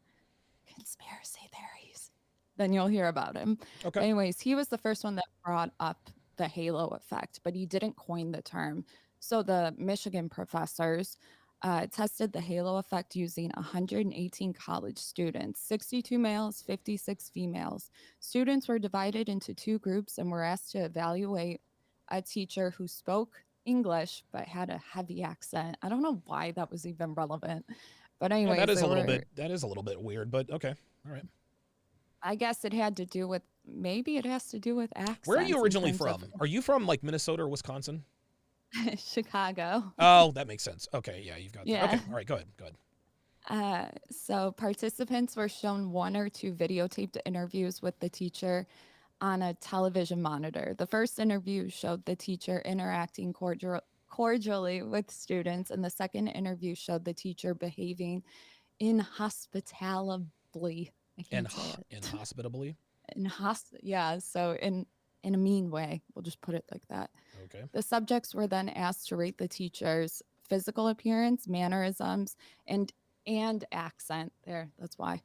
conspiracy theories, then you'll hear about him. Okay. But anyways, he was the first one that brought up the halo effect, but he didn't coin the term. So the Michigan professors tested the halo effect using 118 college students, 62 males, 56 females. Students were divided into two groups and were asked to evaluate a teacher who spoke English but had a heavy accent. I don't know why that was even relevant. But anyways, that is a little bit weird, but okay. All right. I guess it had to do with, maybe it has to do with accents. Where are you in originally terms from? Are you from like Minnesota or Wisconsin? of Chicago. Oh, that makes sense. Okay, yeah, you've got that. Yeah. Okay, all right, go ahead. So participants were shown one or two videotaped interviews with the teacher on a television monitor. The first interview showed the teacher interacting cordially with students, and the second interview showed the teacher behaving inhospitably. I can't say it. Inhospitably? Yeah, so in a mean way. We'll just put it like that. Okay. The subjects were then asked to rate the teacher's physical appearance, mannerisms, and accent. That's why.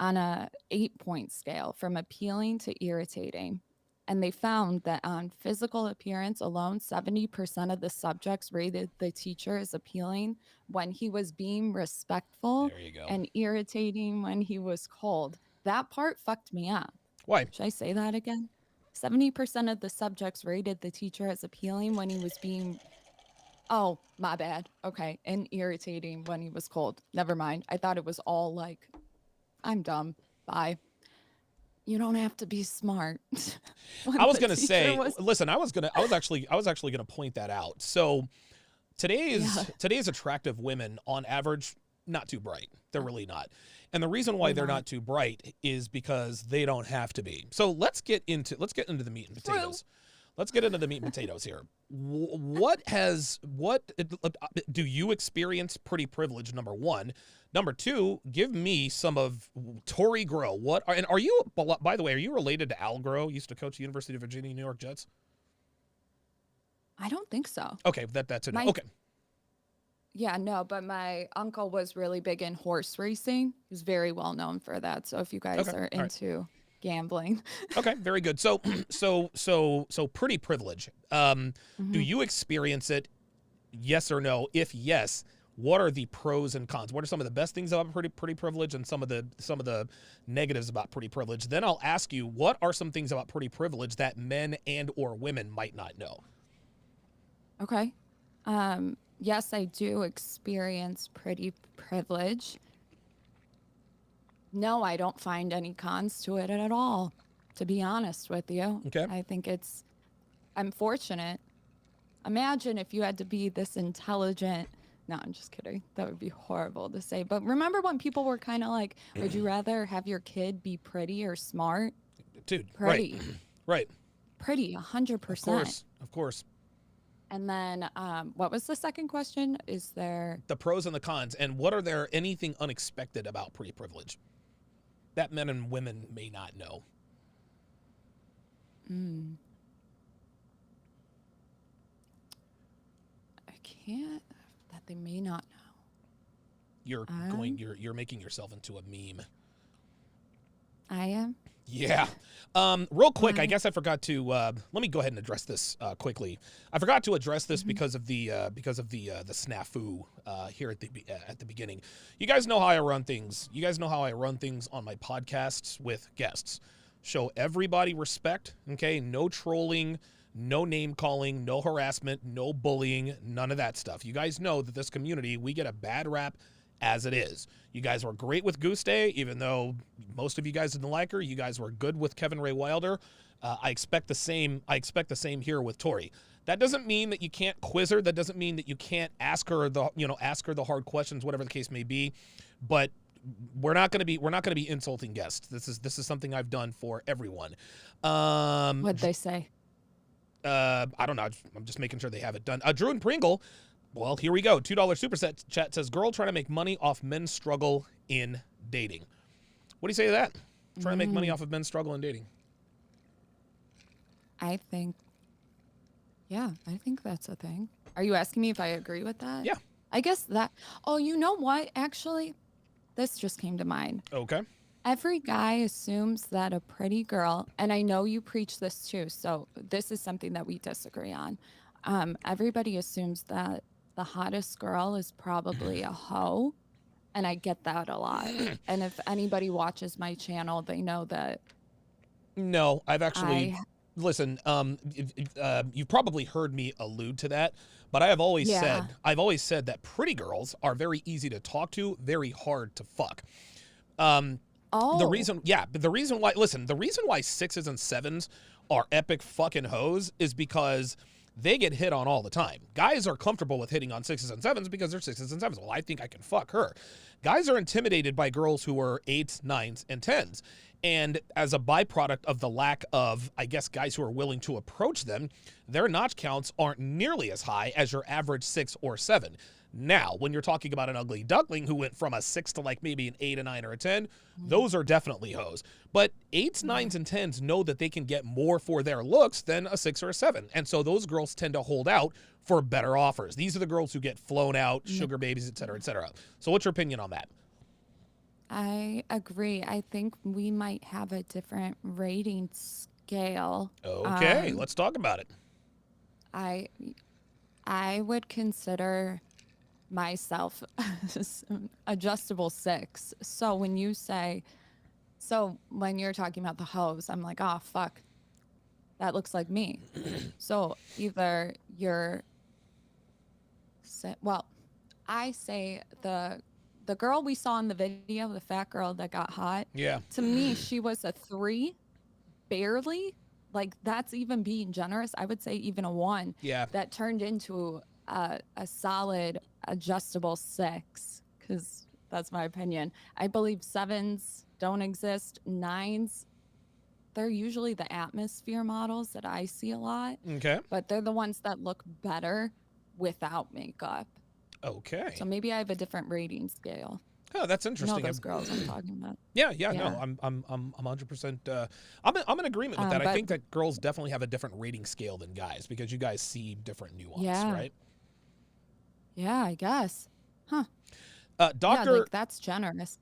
On a 8-point scale from appealing to irritating. And they found that on physical appearance alone, 70% of the subjects rated the teacher as appealing when he was being respectful and irritating when he was cold. That part fucked me up. Why? Should I say that again? 70% of the subjects rated the teacher as appealing when he was being, oh, my bad. Okay. And irritating when he was cold. Never mind. I thought it was all like, I'm dumb. Bye. You don't have to be smart. I was going to say, listen, I was actually going to point that out. So today's attractive women on average, not too bright. They're really not. And the reason why they're not too bright is because they don't have to be. So let's get into the meat and potatoes. Let's get into the meat and potatoes here. What do you experience pretty privilege, number one? Number two, give me some of Tori Grow. Are you, by the way, are you related to Al Grow? Used to coach the University of Virginia, New York Jets? I don't think so. Okay, that's it. Okay. Yeah, no, but my uncle was really big in horse racing. He was very well known for that. So if you guys are into gambling. Okay, very good. So pretty privilege. Do you experience it? Yes or no? If yes, what are the pros and cons? What are some of the best things about pretty privilege and some of the negatives about pretty privilege? Then I'll ask you, what are some things about pretty privilege that men and or women might not know? Okay. Yes, I do experience pretty privilege. No, I don't find any cons to it at all, to be honest with you. Okay. I think I'm fortunate. Imagine if you had to be this intelligent. No, I'm just kidding. That would be horrible to say. But remember when people were kind of like, would you rather have your kid be pretty or smart? Dude, Pretty. Right. Pretty, 100%. Of course. And then what was the second question? Is there... The pros and the cons, and what are there anything unexpected about pretty privilege that men and women may not know? I can't... That they may not know. You're making yourself into a meme. I am? Yeah. Real quick, I guess I forgot to let me go ahead and address this quickly. I forgot to address this because of the snafu here at the beginning. You guys know how I run things. You guys know how I run things on my podcasts with guests. Show everybody respect, okay? No trolling, no name calling, no harassment, no bullying, none of that stuff. You guys know that this community, we get a bad rap as it is. You guys were great with Goose Day, even though most of you guys didn't like her. You guys were good with Kevin Ray Wilder. I expect the same here with Tori. That doesn't mean that you can't quiz her. That doesn't mean that you can't ask her the hard questions, whatever the case may be. But we're not going to be insulting guests. This is something I've done for everyone. What'd they say? I don't know. I'm just making sure they have it done. Drew and Pringle. Well, here we go. $2 super chat says, girl trying to make money off men's struggle in dating. What do you say to that? Trying to make money off of men's struggle in dating. I think that's a thing. Are you asking me if I agree with that? Yeah. I guess that. Oh, you know what? Actually, this just came to mind. Okay. Every guy assumes that a pretty girl, and I know you preach this too, so this is something that we disagree on. Everybody assumes that the hottest girl is probably a hoe, and I get that a lot. And if anybody watches my channel, they know that. No, I've actually listen. You've probably heard me allude to that, but I have always said that pretty girls are very easy to talk to, very hard to fuck. The reason why 6s and 7s are epic fucking hoes is because they get hit on all the time. Guys are comfortable with hitting on 6s and 7s because they're 6s and 7s. Well, I think I can fuck her. Guys are intimidated by girls who are 8s, 9s, and 10s. And as a byproduct of the lack of, I guess, guys who are willing to approach them, their notch counts aren't nearly as high as your average 6 or 7. Now, when you're talking about an ugly duckling who went from a 6 to like maybe an 8, a 9, or a 10, those are definitely hoes. But 8s, 9s, and 10s know that they can get more for their looks than a 6 or a 7. And so those girls tend to hold out for better offers. These are the girls who get flown out, sugar babies, et cetera, et cetera. So what's your opinion on that? I agree. I think we might have a different rating scale. Okay, let's talk about it. I would consider myself adjustable 6. So when you're talking about the hoes, I'm like, oh fuck, that looks like me. So either I say the girl we saw in the video, the fat girl that got hot. Yeah. To me, she was a 3, barely. Like that's even being generous. I would say even a 1. Yeah. That turned into a solid adjustable 6, because that's my opinion. I believe 7s don't exist. 9s, they're usually the atmosphere models that I see a lot. Okay. But they're the ones that look better without makeup. Okay. So maybe I have a different rating scale. Oh, that's interesting. You know those girls I'm talking about. Yeah. No, I'm 100%. I'm in agreement with that. I think that girls definitely have a different rating scale than guys because you guys see different nuance, right? Yeah, I guess. Huh. Doctor, yeah, like that's generous.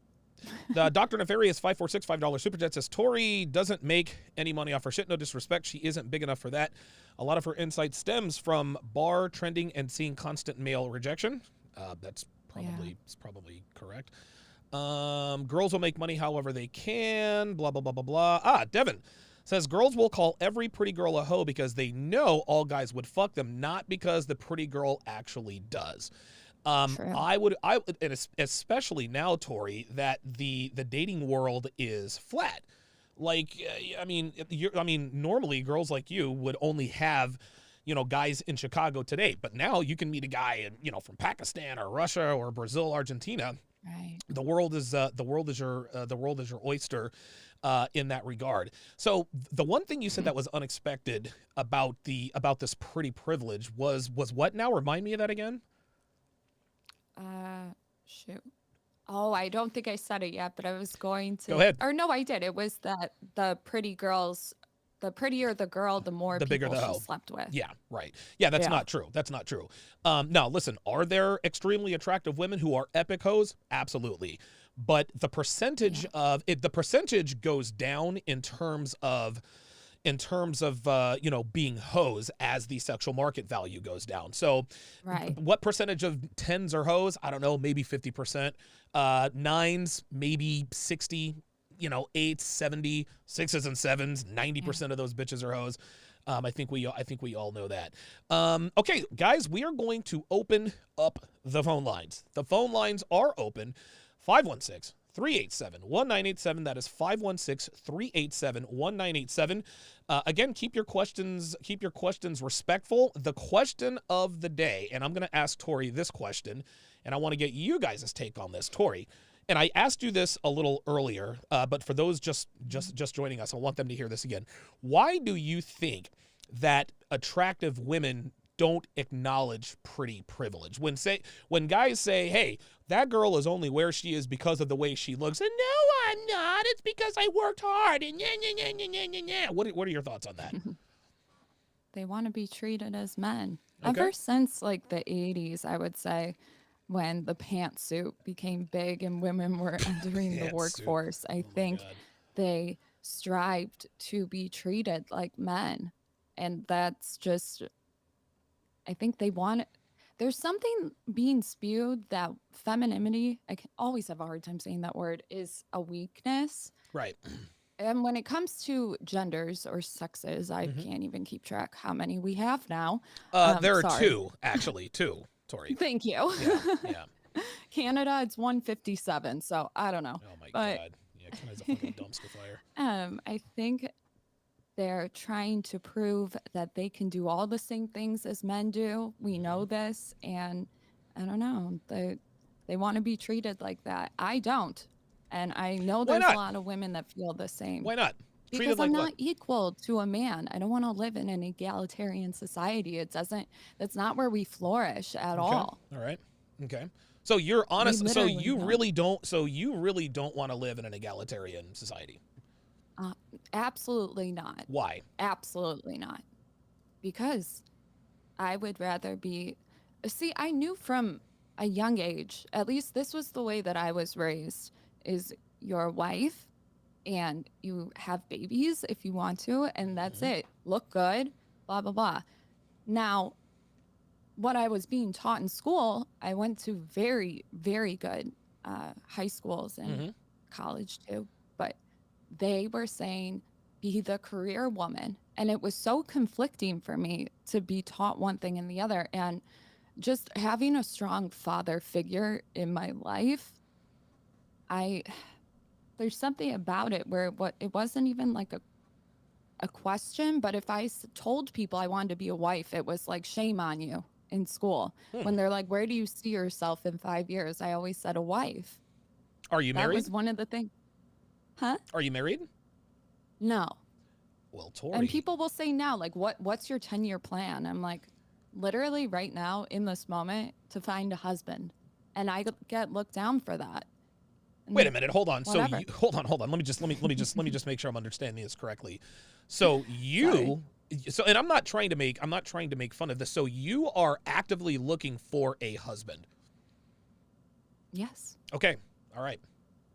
The Dr. Nefarious 546 $5 super chat says Tori doesn't make any money off her shit. No disrespect, she isn't big enough for that. A lot of her insight stems from bar trending and seeing constant male rejection. That's probably correct. Girls will make money however they can. Blah blah blah blah blah. Devin says girls will call every pretty girl a hoe because they know all guys would fuck them, not because the pretty girl actually does. I would, and especially now, Tori, that the dating world is flat. Like, I mean, normally girls like you would only have, guys in Chicago today, but now you can meet a guy in, from Pakistan or Russia or Brazil, Argentina. Right. The world is your oyster, in that regard. So the one thing you said that was unexpected about this pretty privilege was what now? Remind me of that again. Shoot. Oh, I don't think I said it yet, but I was going to. Go ahead. Or no, I did. It was that the pretty girls, the prettier the girl, the more the bigger people the she hoe. slept with. Yeah, right. Yeah, that's not true. That's not true. Now, listen, are there extremely attractive women who are epic hoes? Absolutely. But the percentage of it, the percentage goes down in terms of being hoes as the sexual market value goes down. So what percentage of 10s are hoes? I don't know, maybe 50%. 9s, maybe 60, 8s, 70, 6s and 7s, 90% of those bitches are hoes. I think we all know that. Okay, guys, we are going to open up the phone lines. The phone lines are open. 516-387-1987. That is 516-387-1987. Again, keep your questions respectful. The question of the day, and I'm going to ask Tori this question, and I want to get you guys' take on this. Tori, and I asked you this a little earlier, but for those just joining us, I want them to hear this again. Why do you think that attractive women don't acknowledge pretty privilege? When guys say, hey, that girl is only where she is because of the way she looks, and no, I'm not. It's because I worked hard. And What are your thoughts on that? They want to be treated as men. Okay. Ever since like the 80s, I would say, when the pantsuit became big and women were entering the workforce, I think they strived to be treated like men. And that's just, I think they want it. There's something being spewed that femininity, I can always have a hard time saying that word, is a weakness. Right. And when it comes to genders or sexes, I can't even keep track how many we have now. There are two, Tori. Thank you. Yeah. Canada, it's 157, so I don't know. Oh my God. Yeah, Canada's a fucking dumpster fire. I think they're trying to prove that they can do all the same things as men do. We know this, and I don't know. They want to be treated like that. I don't. And I know there's a lot of women that feel the same. Why not? Because I'm not equal to a man. I don't want to live in an egalitarian society. That's not where we flourish at all. All right. Okay. So you're honest. So you really don't want to live in an egalitarian society. Absolutely not. Why? Absolutely not. Because I would rather be. See, I knew from a young age, at least this was the way that I was raised, is your wife and you have babies if you want to, and that's it. Look good, blah, blah, blah. Now, what I was being taught in school, I went to very, very good high schools and college too, but they were saying, be the career woman. And it was so conflicting for me to be taught one thing and the other. And just having a strong father figure in my life, there's something about it where it wasn't even like a question, but if I told people I wanted to be a wife, it was like, shame on you in school. When they're like, where do you see yourself in 5 years? I always said a wife. Are you married? That was one of the things. Huh? Are you married? No. Well, Tori. And people will say now, like, what's your 10-year plan? I'm like, literally right now in this moment to find a husband. And I get looked down for that. And wait a minute, hold on. whatever. So hold on. Let me just make sure I'm understanding this correctly. So and I'm not trying to make fun of this. So you are actively looking for a husband. Yes. Okay. All right.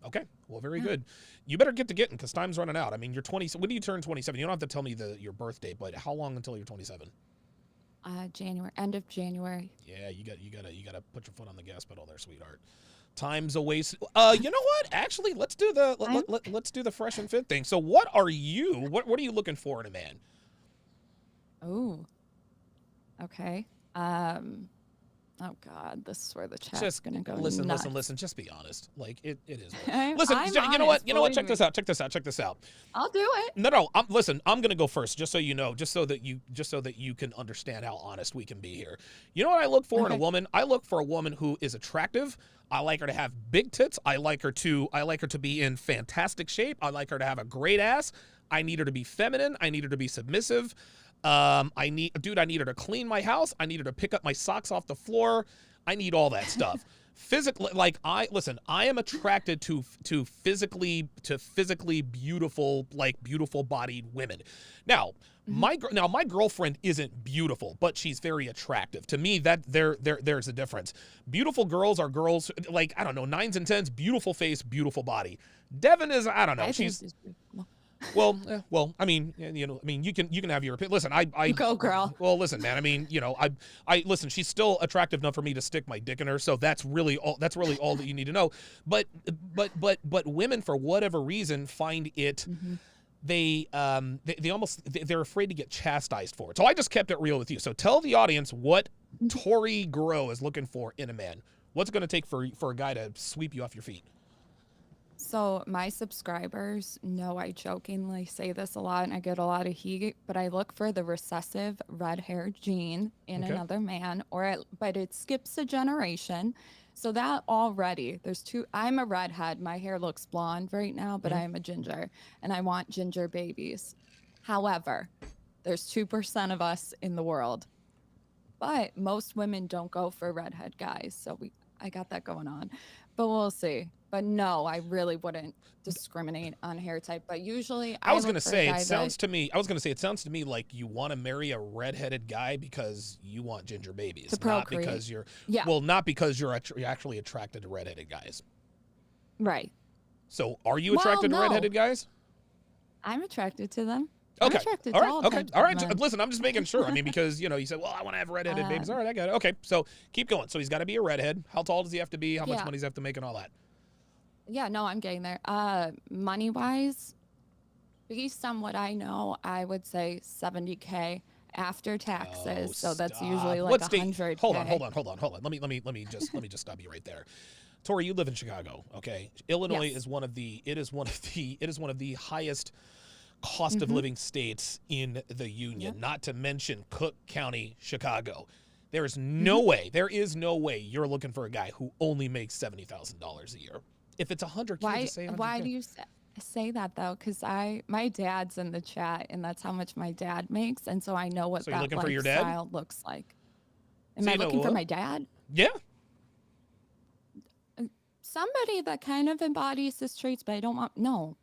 Okay. Well, very good. You better get to getting because time's running out. I mean, you're 20. When do you turn 27? You don't have to tell me your birth date, but how long until you're 27? January, end of January. Yeah, you gotta put your foot on the gas pedal there, sweetheart. Time's a waste. You know what? Actually, let's do the let's do the fresh and fit thing. So, what are you? What are you looking for in a man? Oh. Okay. Oh God, this is where the chat's Just gonna go. listen. nuts. Just be honest. Like it is. I'm Listen, you know what? honest, You know what? believe Check me. this out. Check this out. I'll do it. No. I'm gonna go first, just so you know, just so that you can understand how honest we can be here. You know what I look for in a woman? I look for a woman who is attractive. I like her to have big tits. I like her to be in fantastic shape. I like her to have a great ass. I need her to be feminine. I need her to be submissive. I need her to clean my house. I need her to pick up my socks off the floor. I need all that stuff. Physically, I am attracted to physically beautiful, like beautiful bodied women. Now, my girlfriend isn't beautiful, but she's very attractive. To me, that there's a difference. Beautiful girls are girls, like, I don't know, 9s and 10s, beautiful face, beautiful body. Devin is, I don't know, she's well, I mean, you can have your opinion. Listen, I go, girl. Well, listen, man. I mean, I listen. She's still attractive enough for me to stick my dick in her. So that's really all that you need to know. But women, for whatever reason, find it. They're afraid to get chastised for it. So I just kept it real with you. So tell the audience what Tori Grow is looking for in a man. What's it going to take for a guy to sweep you off your feet? So my subscribers know I jokingly say this a lot and I get a lot of heat, but I look for the recessive red-haired gene in another man, but it skips a generation. So that already, I'm a redhead. My hair looks blonde right now, but I am a ginger and I want ginger babies. However, there's 2% of us in the world, but most women don't go for redhead guys. So I got that going on, but we'll see. But no, I really wouldn't discriminate on hair type. But usually, I was gonna say it sounds to me like you want to marry a redheaded guy because you want ginger babies, not because you're not because you're actually attracted to redheaded guys. Right. So, are you attracted to redheaded guys? I'm attracted to them. Okay. All right. Listen, I'm just making sure. I mean, because you said, well, I want to have redheaded babies. All right, I got it. Okay, so keep going. So he's got to be a redhead. How tall does he have to be? How much money does he have to make, and all that? Yeah, no, I'm getting there. Money wise, based on what I know, I would say $70K after taxes. So that's usually like $100K. Hold on. Let me just stop you right there. Tori, you live in Chicago, okay? Illinois is one of the highest cost of living states in the union, not to mention Cook County, Chicago. There is no way you're looking for a guy who only makes $70,000 a year. If it's $100K, just say $100K. Why do you say that though? Because my dad's in the chat, and that's how much my dad makes, and so I know what that lifestyle looks like. Am I looking for my dad? Yeah. Somebody that kind of embodies his traits, but I don't want no,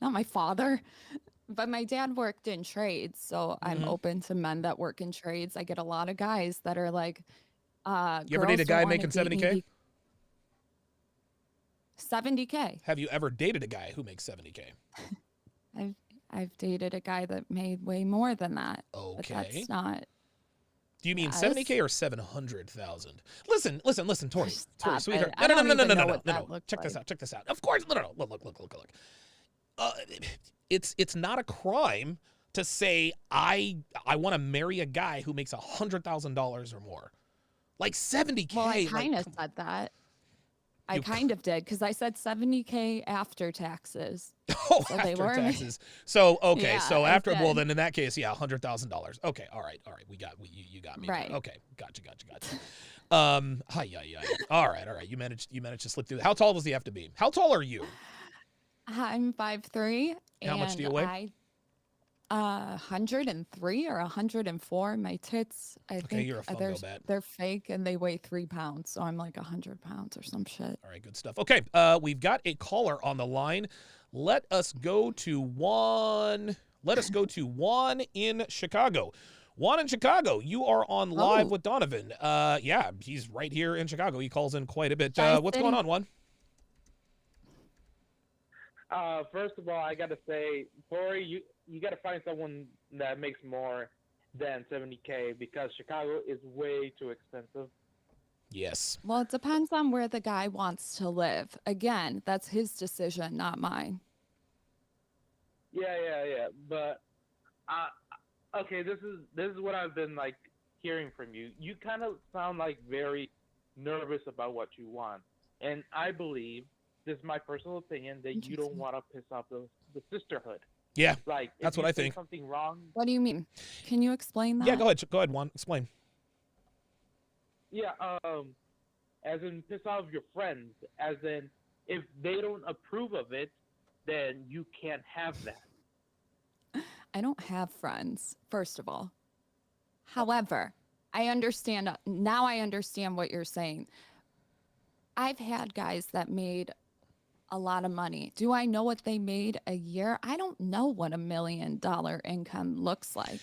not my father. But my dad worked in trades, so I'm open to men that work in trades. I get a lot of guys that are like, you ever date a guy making $70K? $70K. Have you ever dated a guy who makes $70K? I've dated a guy that made way more than that. Okay. But that's not. Do you mean $70K or $700,000? Listen, Tori, sweetheart. No. Check this out. Of course, no. Look. It's not a crime to say I want to marry a guy who makes $100,000 or more. Like $70K. Well, I kind of said that. I kind of did, because I said $70K after taxes. Oh, so after taxes. So okay, so after then in that case, $100,000. Okay, all right. You got me. Right. Okay, gotcha. All right. You managed to slip through. How tall does he have to be? How tall are you? I'm 5'3". How much do you weigh? 103 or 104. My tits, I think you're a fungo bat. They're fake and they weigh 3 pounds. So I'm like 100 pounds or some shit. All right, good stuff. Okay, we've got a caller on the line. Let us go to Juan in Chicago. Juan in Chicago, you are on live with Donovan. Yeah, he's right here in Chicago. He calls in quite a bit. What's going on, Juan? First of all, I got to say, Tori, you got to find someone that makes more, than 70K because Chicago is way too expensive. Yes. Well, it depends on where the guy wants to live. Again, that's his decision, not mine. Yeah. But okay, this is what I've been like hearing from you. You kind of sound like very nervous about what you want, and I believe, this is my personal opinion, that you don't want to piss off the sisterhood. Yeah, Like, that's if what I you say think. something wrong. What do you mean? Can you explain that? Yeah, go ahead, Juan. Explain. Yeah, as in piss off your friends, as in if they don't approve of it, then you can't have that. I don't have friends, first of all. However, I understand what you're saying. I've had guys that made a lot of money. Do I know what they made a year? I don't know what $1 million income looks like.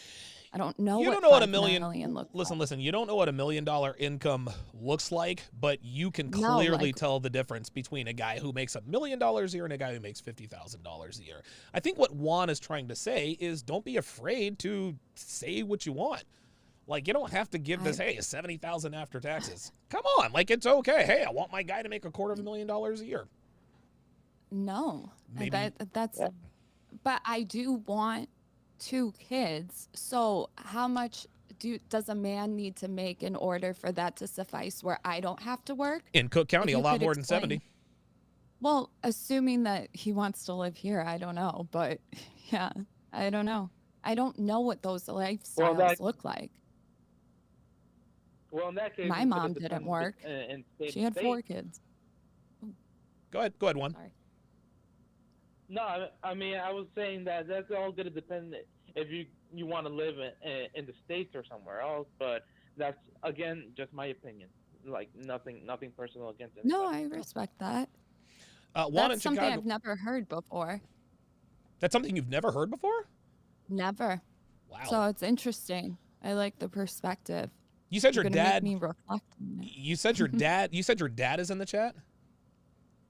I don't know. You what don't know what $5 million looks like. Listen. You don't know what $1 million income looks like, but you can No, clearly like- tell the difference between a guy who makes $1 million a year and a guy who makes $50,000 a year. I think what Juan is trying to say is, don't be afraid to say what you want. Like, you don't have to give this, hey, $70,000 after taxes. Come on, like, it's okay. Hey, I want my guy to make $250,000 a year. No, Maybe- that's. But I do want 2 kids. So how much does a man need to make in order for that to suffice, where I don't have to work? In Cook County, If a you lot could more than explain. 70. Well, assuming that he wants to live here, I don't know. But yeah, I don't know. I don't know what those lifestyles look like. Well, in that case, My it mom could've didn't depended work. in state She had to 4 state. kids. Go ahead, Juan. Sorry. No, I mean, I was saying that that's all going to depend if you want to live in the States or somewhere else, but that's, again, just my opinion. Like, nothing personal against it. No, I respect that. Juan in That's something Chicago. I've never heard before. That's something you've never heard before? Never. Wow. So it's interesting. I like the perspective. You said You're your gonna make dad. me reflect on it. You said your dad. You said your dad is in the chat.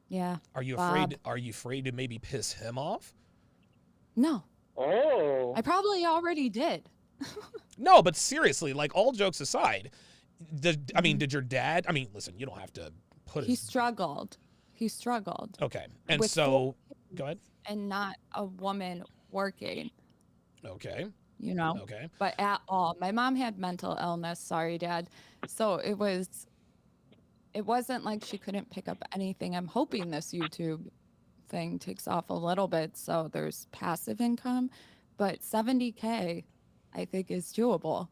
Yeah. Are you Bob. afraid? Are you afraid to maybe piss him off? No. Oh. I probably already did. No, but seriously, like, all jokes aside, did your dad? I mean, listen, you don't have to put He his. struggled. He struggled. Okay, and with so, go ahead. And not a woman working, Okay. you know. Okay. But at all. My mom had mental illness. Sorry, Dad. So it wasn't like she couldn't pick up anything. I'm hoping this YouTube thing takes off a little bit so there's passive income, but 70K I think is doable.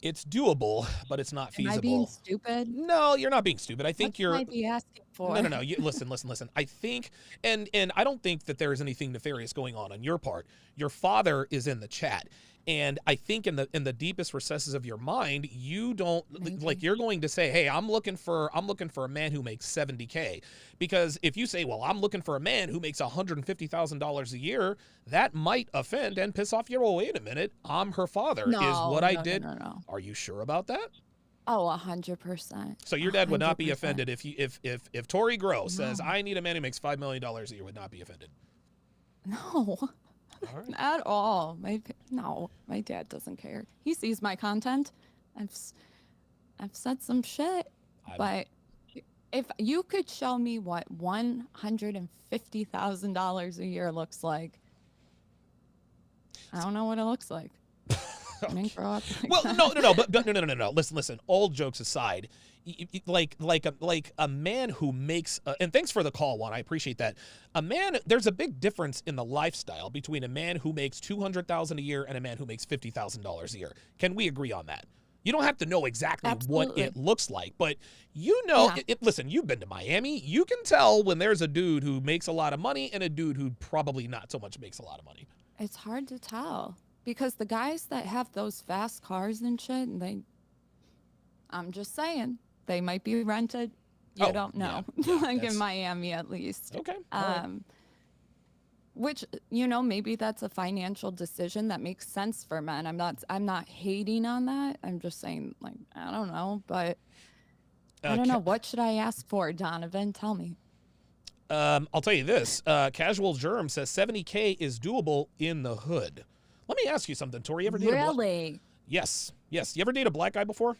It's doable, but it's not Am feasible. I being stupid? No, you're not being stupid. I think What you're. should I be asking for? No. You listen. I think, and I don't think that there is anything nefarious going on your part. Your father is in the chat, and I think in the deepest recesses of your mind, you don't like. You're going to say, "Hey, I'm looking for a man who makes 70K," because if you say, "Well, I'm looking for a man who makes $150,000 a year," that might offend and piss off your. Well, wait a minute, I'm her father. Is what I did. No. Are you sure about that? Oh, 100%. So your dad would not be 100%. offended if Tori Gross says, "I need a man who makes $5 million a year," would not be offended. No. right. At all. My dad doesn't care. He sees my content. I've said some shit, but if you could show me what $150,000 a year looks like, I don't know what it looks like. I didn't grow up like Well, that. no. Listen. All jokes aside, like a man who makes and thanks for the call, Juan. I appreciate that. There's a big difference in the lifestyle between a man who makes $200,000 a year and a man who makes $50,000 a year. Can we agree on that? You don't have to know exactly what it looks like, but you know. Yeah. Listen, you've been to Miami. You can tell when there's a dude who makes a lot of money and a dude who probably not so much makes a lot of money. It's hard to tell because the guys that have those fast cars and shit, I'm just saying, they might be rented. You don't know. Like in Miami, at least. Okay. Which, maybe that's a financial decision that makes sense for men. I'm not hating on that. I'm just saying, like, I don't know, but I don't know. What should I ask for, Donovan? Tell me. I'll tell you this. Casual Germ says 70K is doable in the hood. Let me ask you something, Tori. You ever dated Really? Yes. Yes. You ever dated a black guy before?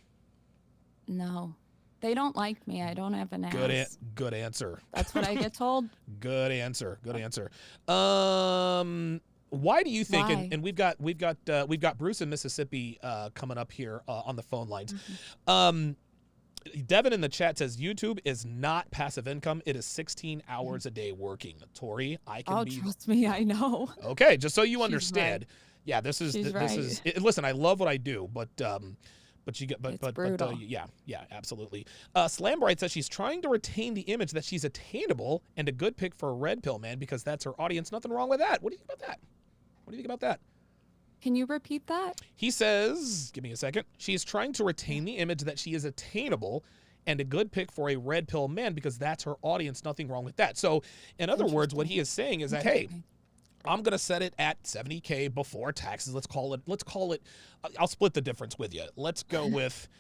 No. They don't like me. I don't have an ass. Good answer. That's what I get told. Good answer. Good answer. Why do you think? Why? And we've got Bruce in Mississippi coming up here on the phone lines. Devin in the chat says YouTube is not passive income. It is 16 hours a day working. Tori, I can be. Trust me, I know. Okay, just so you She's understand. right. Yeah, this is She's this is. right. Listen, I love what I do, but you get It's brutal. yeah, absolutely. Slambright says she's trying to retain the image that she's attainable and a good pick for a red pill man because that's her audience. Nothing wrong with that. What do you think about that? What do you think about that? Can you repeat that? He says, give me a second. She is trying to retain the image that she is attainable and a good pick for a red pill man because that's her audience. Nothing wrong with that. So, in other words, what he is saying is that, hey, I'm going to set it at $70K before taxes. Let's call it, I'll split the difference with you. Let's go with,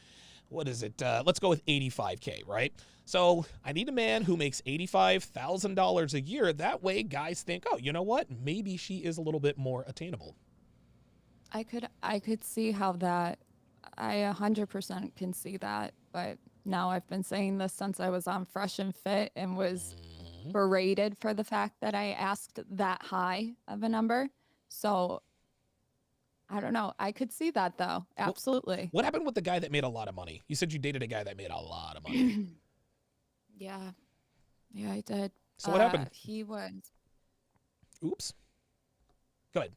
what is it? Let's go with $85K, right? So I need a man who makes $85,000 a year. That way guys think, oh, you know what? Maybe she is a little bit more attainable. I could see how that, I 100% can see that, but now I've been saying this since I was on Fresh and Fit and was berated for the fact that I asked that high of a number. So I don't know. I could see that though. Absolutely. What happened with the guy that made a lot of money? You said you dated a guy that made a lot of money. Yeah, I did. So what happened? He was. Oops. Go ahead.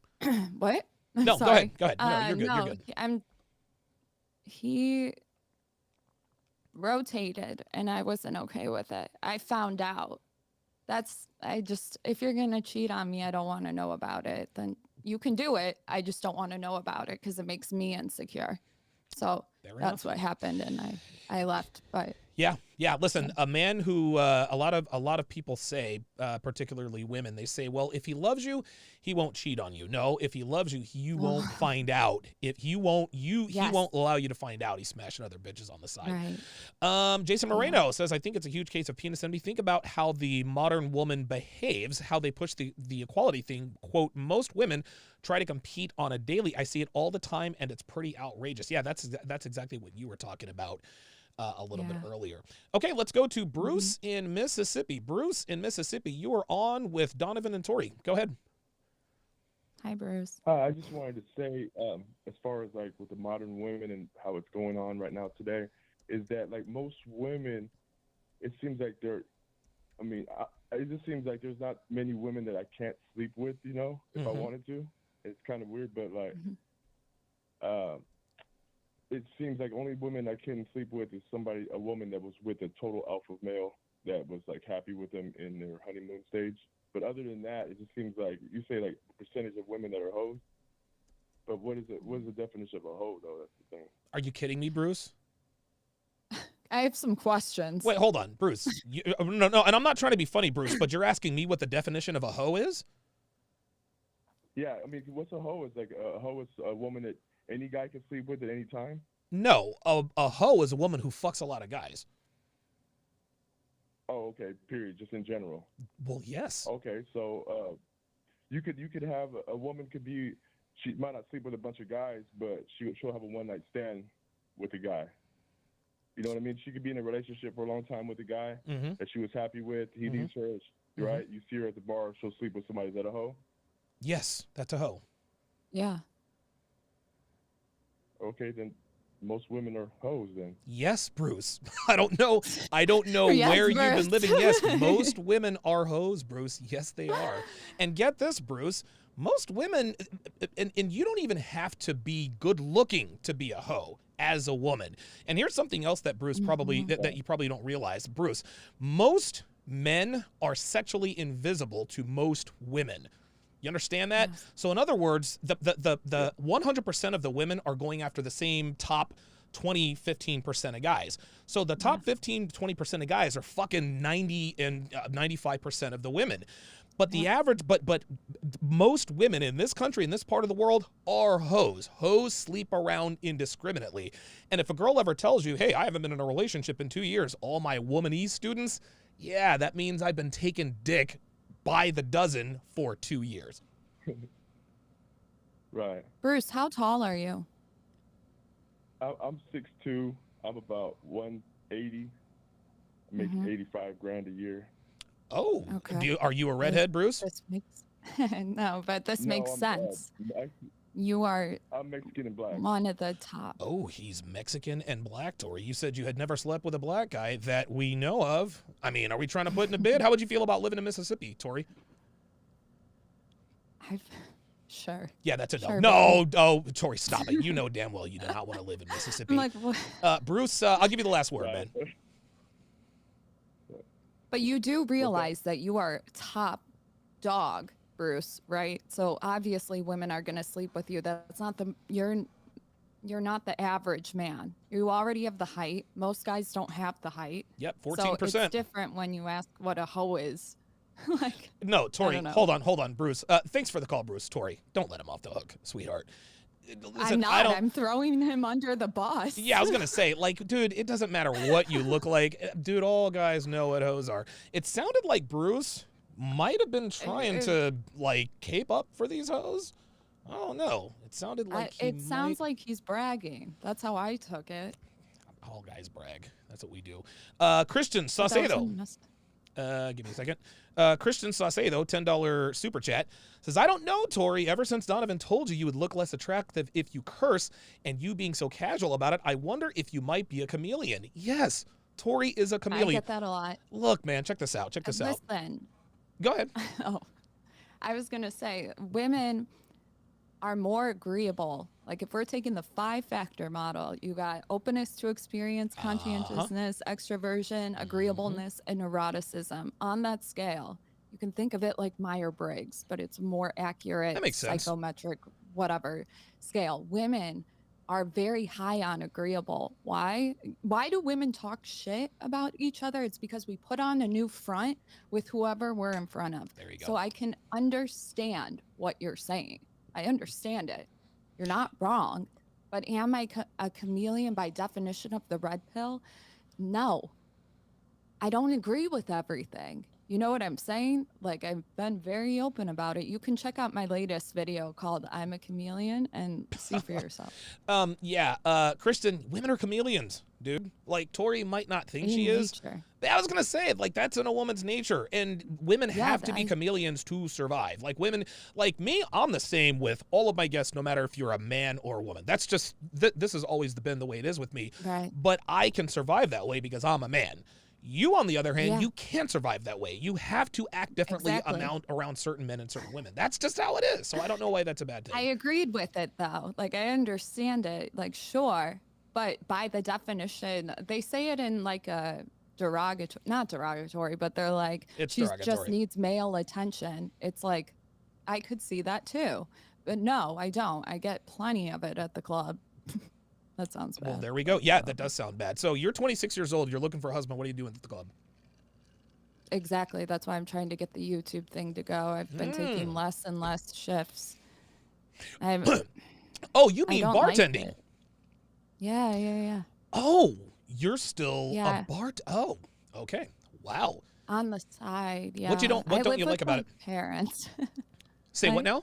What? No, Sorry. go ahead. No, you're good. No, You're good. He rotated and I wasn't okay with it. I found out. If you're going to cheat on me, I don't want to know about it. Then you can do it. I just don't want to know about it because it makes me insecure. So that's what happened. And I left, but. Yeah. Listen, a man who a lot of people say, particularly women, they say, well, if he loves you, he won't cheat on you. No, if he loves you, you won't find out. If he won't allow you to find out. He's smashing other bitches on the side. Right. Jason Moreno says, I think it's a huge case of penis envy. Think about how the modern woman behaves, how they push the equality thing. Quote, most women try to compete on a daily. I see it all the time, and it's pretty outrageous. Yeah, that's exactly what you were talking about a little bit earlier. Okay, let's go to Bruce in Mississippi. Bruce in Mississippi, you are on with Donovan and Tori. Go ahead. Hi, Bruce. I just wanted to say, as far as like with the modern women and how it's going on right now today, is that like most women, it seems like it just seems like there's not many women that I can't sleep with, if I wanted to. It's kind of weird, but like, it seems like only women I couldn't sleep with is a woman that was with a total alpha male that was like happy with them in their honeymoon stage. But other than that, it just seems like you say like percentage of women that are hoes. But what is the definition of a hoe though? That's the thing. Are you kidding me, Bruce? I have some questions. Wait, hold on, Bruce. No, and I'm not trying to be funny, Bruce, but you're asking me what the definition of a hoe is? Yeah, I mean, what's a hoe? It's like a hoe is a woman that any guy can sleep with at any time? No, a hoe is a woman who fucks a lot of guys. Oh, okay. Period. Just in general. Well, yes. Okay, so you could have a woman could be, she might not sleep with a bunch of guys, but she'll have a one night stand with a guy. You know what I mean? She could be in a relationship for a long time with a guy that she was happy with. He leaves her, right? You see her at the bar, she'll sleep with somebody. Is that a hoe? Yes, that's a hoe. Yeah. Okay, then most women are hoes then. Yes, Bruce. I don't know Yes, where Bruce. you've been living. Yes, most women are hoes, Bruce. Yes, they are. And get this, Bruce. Most women, and you don't even have to be good looking to be a hoe as a woman. And here's something else that Bruce that you probably don't realize. Bruce, most men are sexually invisible to most women. You understand that? Yes. So in other words, the 100% of the women are going after the same top 20, 15% of guys. So the top 15, 20% of guys are fucking 90 and 95% of the women. But the average, but most women in this country, in this part of the world, are hoes. Hoes sleep around indiscriminately. And if a girl ever tells you, hey, I haven't been in a relationship in 2 years, all my womanese students, yeah, that means I've been taking dick by the dozen for 2 years. Right. Bruce, how tall are you? I'm 6'2". I'm about 180. I make Mhm. 85 grand a year. Oh, Okay. are you a redhead, Bruce? This makes no, but this No, makes I'm sense. You are I'm Mexican and black. one of the top. Oh, he's Mexican and black, Tori. You said you had never slept with a black guy that we know of. I mean, are we trying to put in a bid? How would you feel about living in Mississippi, Tori? Sure. Yeah, that's a no. Sure, No, oh, Tori, stop it. You know damn well you do not want to live in Mississippi. I'm like, what? Bruce, I'll give you the last word, man. But you do realize that you are top dog, Bruce, right? So obviously women are going to sleep with you. That's not you're not the average man. You already have the height. Most guys don't have the height. Yep, 14%. So it's 14%. different when you ask what a hoe is. Like, no, Tori, I don't know. hold on, Bruce. Thanks for the call, Bruce. Tori, don't let him off the hook, sweetheart. Listen, I'm not. I'm throwing him under the bus. Yeah, I was gonna say, like, dude, it doesn't matter what you look like, dude. All guys know what hoes are. It sounded like Bruce might have been trying to like cape up for these hoes. I don't know. It sounded like it sounds like he's bragging. That's how I took it. All guys brag. That's what we do. Christian Saucedo. Give me a second. Christian Saucedo, $10 super chat, says, I don't know, Tori. Ever since Donovan told you would look less attractive if you curse, and you being so casual about it, I wonder if you might be a chameleon. Yes, Tori is a chameleon. I get that a lot. Look, man, check this out. Check this out. Listen. Go ahead. Oh, I was going to say, women are more agreeable. Like if we're taking the 5-factor model, you got openness to experience, conscientiousness, extroversion, agreeableness, and neuroticism. On that scale, you can think of it like Myers-Briggs, but it's more accurate, that makes sense. psychometric, whatever scale. Women are very high on agreeable. Why? Why do women talk shit about each other? It's because we put on a new front with whoever we're in front of. There you go. So I can understand what you're saying. I understand it. You're not wrong. But am I a chameleon by definition of the red pill? No. I don't agree with everything. You know what I'm saying? Like, I've been very open about it. You can check out my latest video called I'm a Chameleon and see for yourself. Kristen, women are chameleons, dude. Like, Tori might not think she is. I was going to say, like, that's in a woman's nature. And women have to be chameleons to survive. Like, women, like me, I'm the same with all of my guests, no matter if you're a man or a woman. That's just, this has always been the way it is with me. Right. But I can survive that way because I'm a man. You, on the other hand, you can't survive that way. You have to act differently around certain men and certain women. That's just how it is. So I don't know why that's a bad thing. I agreed with it, though. Like, I understand it. Like, sure. But by the definition, they say it in like a derogatory, not derogatory, but they're like, she just needs male attention. It's like, I could see that too. But no, I don't. I get plenty of it at the club. That sounds bad. Well, there we go. Yeah, that does sound bad. So you're 26 years old. You're looking for a husband. What are you doing at the club? Exactly. That's why I'm trying to get the YouTube thing to go. I've been taking less and less shifts. Oh, you mean bartending? Like yeah. Oh, you're still Yeah. a bart. Oh, okay. Wow. On the side, yeah. What don't you like about it? Parents. Say what now?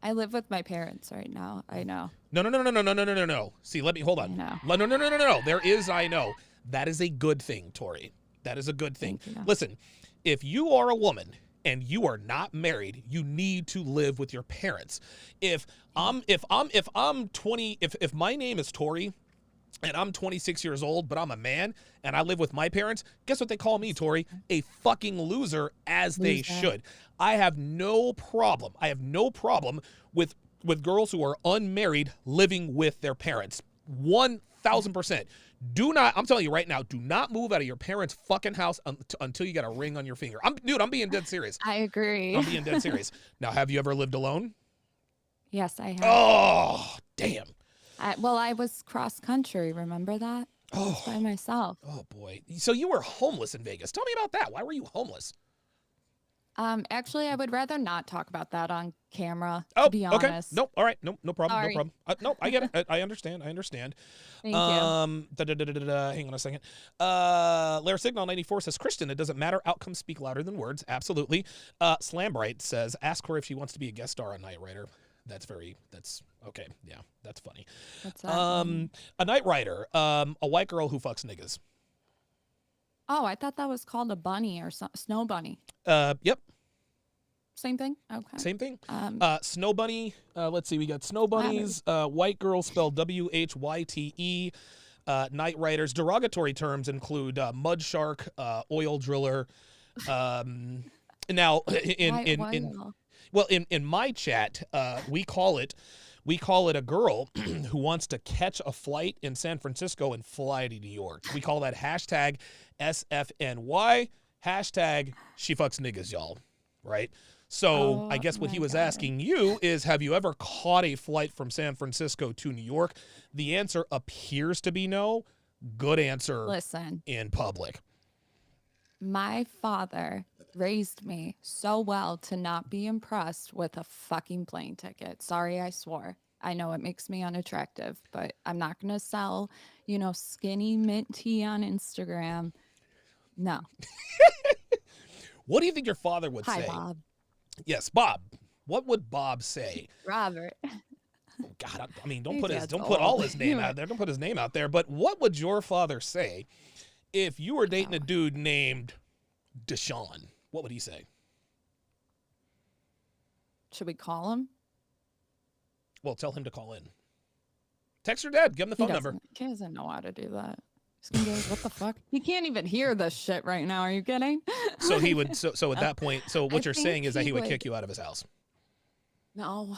I live with my parents right now. I know. No. See, hold on. No. There is I know. That is a good thing, Tori. That is a good thing. Listen, if you are a woman and you are not married, you need to live with your parents. If my name is Tori and I'm 26 years old, but I'm a man and I live with my parents, guess what they call me, Tori? A fucking loser, as they should. I have no problem. with girls who are unmarried living with their parents. 1,000%. I'm telling you right now, do not move out of your parents' fucking house until you got a ring on your finger. I'm being dead serious. I agree. I'm being dead serious. Now, have you ever lived alone? Yes, I have. Oh, damn. I was cross country. Remember that? I was by myself. Oh, boy. So you were homeless in Vegas. Tell me about that. Why were you homeless? Actually, I would rather not talk about that on camera, to be honest. Okay. Nope. All right. No problem. Sorry. No problem. No, I get it. I understand. Thank you. Hang on a second. Lair Signal 94 says, Kristen, it doesn't matter. Outcomes speak louder than words. Absolutely. Slambright says, ask her if she wants to be a guest star on Night Rider. That's okay. Yeah, that's funny. What's that? A night rider, a white girl who fucks niggas. Oh, I thought that was called a bunny or snow bunny. Yep. Same thing? Okay. Same thing. Snow bunny. Let's see. We got snow bunnies. White girl spelled WHYTE. Night riders. Derogatory terms include mud shark, oil driller. Now in my chat, we call it a girl who wants to catch a flight in San Francisco and fly to New York. We call that hashtag SFNY. Hashtag she fucks niggas, y'all. Right? So I guess what he was asking you is, have you ever caught a flight from San Francisco to New York? The answer appears to be no. Good answer. Listen. In public. My father raised me so well to not be impressed with a fucking plane ticket. Sorry, I swore. I know it makes me unattractive, but I'm not going to sell, skinny mint tea on Instagram. No. What do you think your father would say? Hi, Bob. Yes, Bob. What would Bob say? Robert. Oh, God, I mean, don't put all his name out there. Don't put his name out there. But what would your father say if you were dating a dude named Deshaun? What would he say? Should we call him? Well, tell him to call in. Text your dad. Give him the phone number. He doesn't know how to do that. He's gonna be like, what the fuck? He can't even hear this shit right now. Are you kidding? So he would. So at that point, so what you're saying is that he would kick you out of his house. No,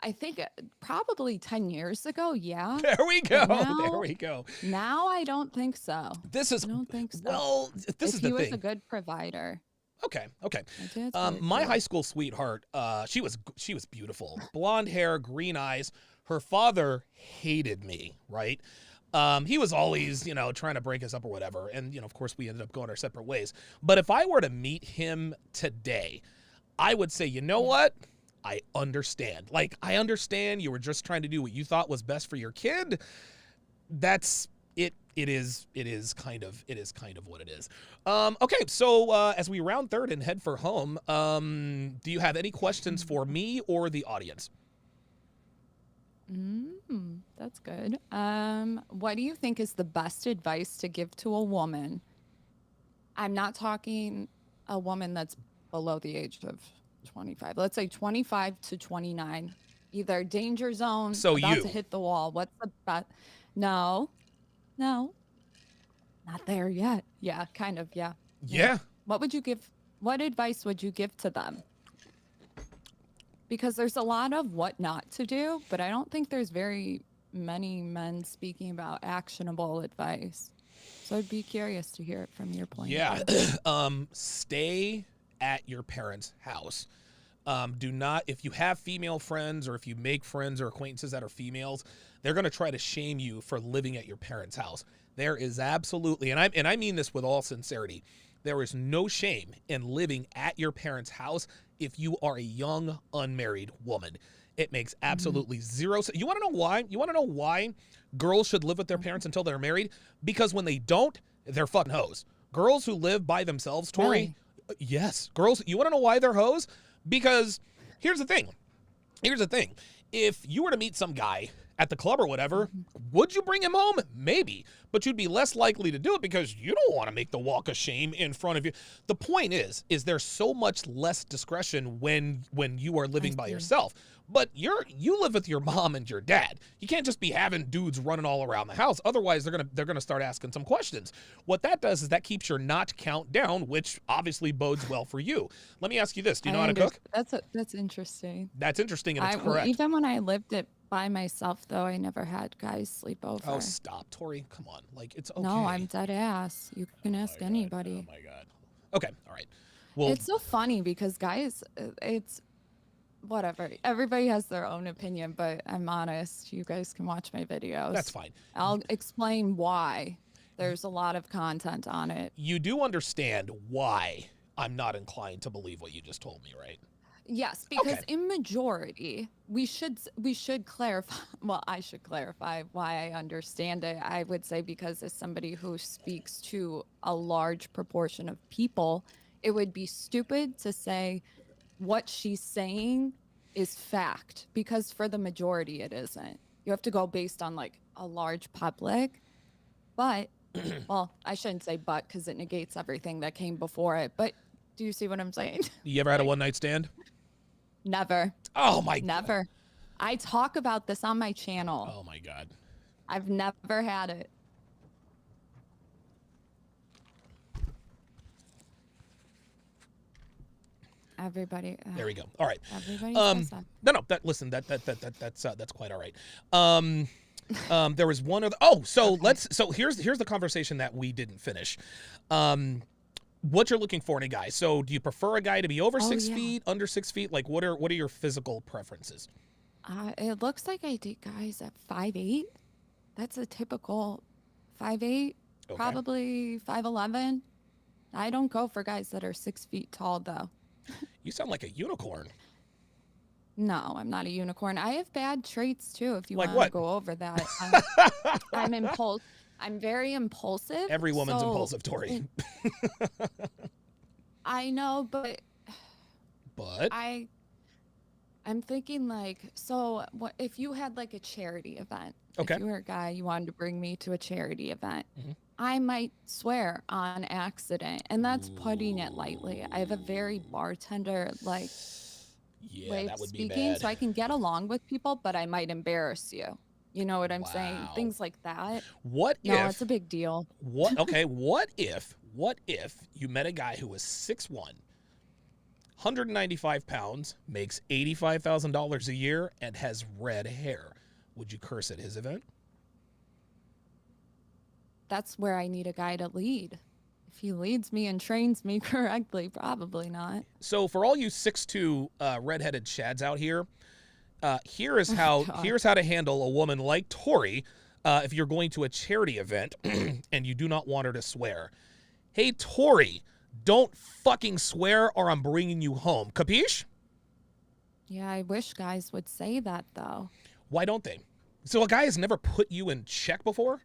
I think probably 10 years ago. Yeah. There we go. There we go. Now I don't think so. I don't think so. Well, this is the thing. He was a good provider. Okay. My high school sweetheart, she was beautiful. Blonde hair, green eyes. Her father hated me, right? He was always, trying to break us up or whatever. And, of course, we ended up going our separate ways. But if I were to meet him today, I would say, you know what? I understand. Like, I understand you were just trying to do what you thought was best for your kid. That's it. It is kind of what it is. Okay, so as we round third and head for home, do you have any questions for me or the audience? That's good. What do you think is the best advice to give to a woman? I'm not talking a woman that's below the age of 25. Let's say 25 to 29. Either danger zone, about to hit the wall. What's the best? No, not there yet. Yeah, kind of, yeah. Yeah. What advice would you give to them? Because there's a lot of what not to do, but I don't think there's very many men speaking about actionable advice. So I'd be curious to hear it from your point. Yeah. Stay at your parents' house. Do not, if you have female friends or if you make friends or acquaintances that are females, they're going to try to shame you for living at your parents' house. There is absolutely, and I mean this with all sincerity, there is no shame in living at your parents' house if you are a young, unmarried woman. It makes absolutely zero sense. You want to know why? You want to know why girls should live with their parents until they're married? Because when they don't, they're fucking hoes. Girls who live by themselves, Tori, yes. Girls, you want to know why they're hoes? Because here's the thing. If you were to meet some guy at the club or whatever, would you bring him home? Maybe, but you'd be less likely to do it because you don't want to make the walk of shame in front of you. The point is there's so much less discretion when you are living by yourself. But you live with your mom and your dad. You can't just be having dudes running all around the house. Otherwise, they're gonna start asking some questions. What that does is that keeps your not count down, which obviously bodes well for you. Let me ask you this: do you know how to cook? That's interesting. That's interesting, and it's correct. Even when I lived it by myself, though, I never had guys sleep over. Oh, stop, Tori! Come on, like it's okay. No, I'm dead ass. You can ask anybody. Oh my god. Okay, all right. Well, it's so funny because guys, it's. Whatever. Everybody has their own opinion, but I'm honest. You guys can watch my videos. That's fine. I'll explain why. There's a lot of content on it. You do understand why I'm not inclined to believe what you just told me, right? Yes, because in majority, we should clarify. Well, I should clarify why I understand it. I would say because as somebody who speaks to a large proportion of people, it would be stupid to say what she's saying is fact, because for the majority it isn't. You have to go based on like a large public. But, well, I shouldn't say but because it negates everything that came before it. But do you see what I'm saying? You ever had a one-night stand? Never. Oh, my God. Never. I talk about this on my channel. Oh, my God. I've never had it. Everybody. There we go. All right. Everybody. No. That's quite all right. There was one other. Oh, so Okay. So here's the conversation that we didn't finish. What you're looking for in a guy. So do you prefer a guy to be over 6 feet, under 6 feet? Like what are your physical preferences? It looks like I date guys at 5'8". That's a typical 5'8", probably 5'11". I don't go for guys that are 6 feet tall though. You sound like a unicorn. No, I'm not a unicorn. I have bad traits too. If you Like want to what? go over that, I'm very impulsive. Every woman's so impulsive, Tori. I know, but But I'm thinking like, so what if you had like a charity event? Okay. If you were a guy, you wanted to bring me to a charity event. Mm-hmm. I might swear on accident, and that's putting it lightly. I have a very bartender like way that of would be speaking, bad. so I can get along with people, but I might embarrass you. You know what I'm saying? Wow. Things like that. What No, if it's a big deal. what if you met a guy who was 6'1", 195 pounds, makes $85,000 a year, and has red hair? Would you curse at his event? That's where I need a guy to lead. If he leads me and trains me correctly, probably not. So for all you 6'2" redheaded chads out here, here's God. how to handle a woman like Tori if you're going to a charity event and you do not want her to swear. Hey, Tori, don't fucking swear or I'm bringing you home. Capiche? Yeah, I wish guys would say that though. Why don't they? So a guy has never put you in check before?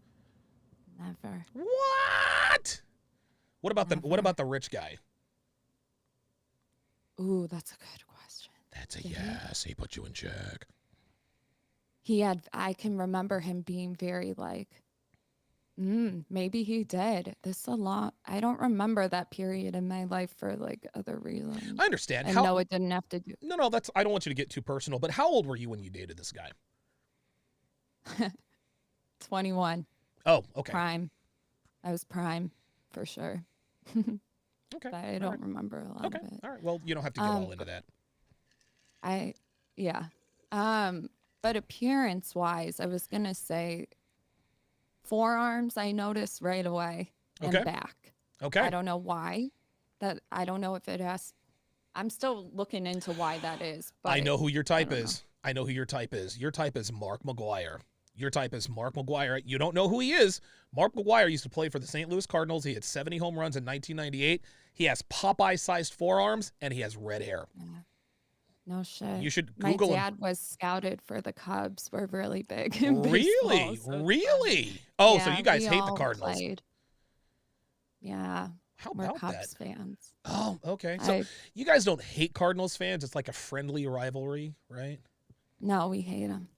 Never. What? What about the rich guy? Ooh, that's a good question. That's a yes. He put you in check. I can remember him being very like, maybe he did. I don't remember that period in my life for like other reasons. I understand. And no, it didn't have to do. No, I don't want you to get too personal, but how old were you when you dated this guy? 21. Oh, okay. Prime. I was prime for sure. Okay. But I don't remember a lot of it. All right. Well, you don't have to get all into that. Yeah. But appearance wise, I was gonna say forearms I noticed right away and back. Okay. I don't know why. I don't know if it has. I'm still looking into why that is. But I know who your type is. I know who your type is. Your type is Mark McGuire. Your type is Mark McGuire. You don't know who he is. Mark McGuire used to play for the St. Louis Cardinals. He had 70 home runs in 1998. He has Popeye-sized forearms, and he has red hair. Yeah. No shit. You should Google him. My dad was scouted for the Cubs. We're really big. Really? Really? Oh, so you guys hate the Cardinals. Played. Yeah. How We're about Cubs that? fans. Oh, okay. So you guys don't hate Cardinals fans. It's like a friendly rivalry, right? No, we hate them.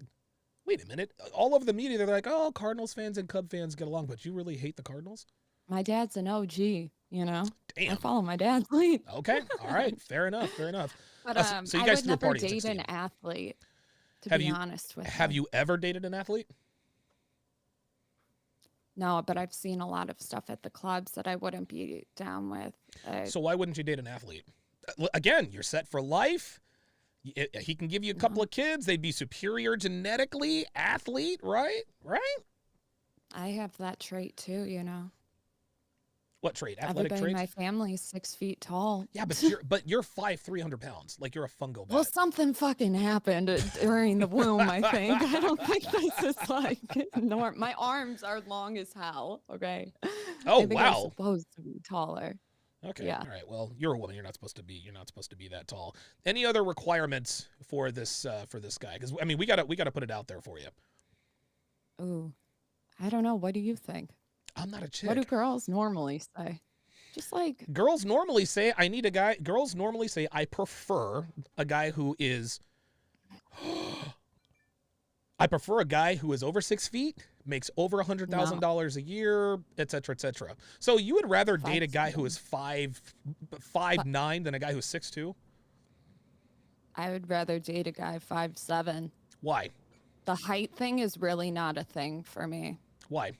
Wait a minute. All over the media, they're like, oh, Cardinals fans and Cub fans get along, but you really hate the Cardinals? My dad's an OG, you know? Damn. I follow my dad's lead. Okay. All right. Fair enough. But so you I guys would threw a never party at date 16. an athlete, to be honest with you. Have you ever dated an athlete? No, but I've seen a lot of stuff at the clubs that I wouldn't be down with. So why wouldn't you date an athlete? Again, you're set for life. He can give you a couple of kids. They'd be superior genetically. Athlete, right? Right? I have that trait too, you know. What trait? Athletic Everybody in traits? my family is 6 feet tall. Yeah, but you're 300 pounds. Like you're a fungo bat. Well, something fucking happened during the womb, I think. I don't think this is like normal. My arms are long as hell, okay? Oh, I think wow. I'm supposed to be taller. Okay. Yeah. All right. Well, you're a woman. You're not supposed to be that tall. Any other requirements for this guy? Because I mean, we gotta put it out there for you. Ooh, I don't know. What do you think? I'm not a chick. What do girls normally say? Just like Girls normally say, I need a guy. Girls normally say, I prefer a guy who is I prefer a guy who is over 6 feet, makes over $100,000 a year, et cetera, et cetera. So you would rather date a guy who is 5'9" than a guy who's 6'2"? I would rather date a guy 5'7". Why? The height thing is really not a thing for me. Why?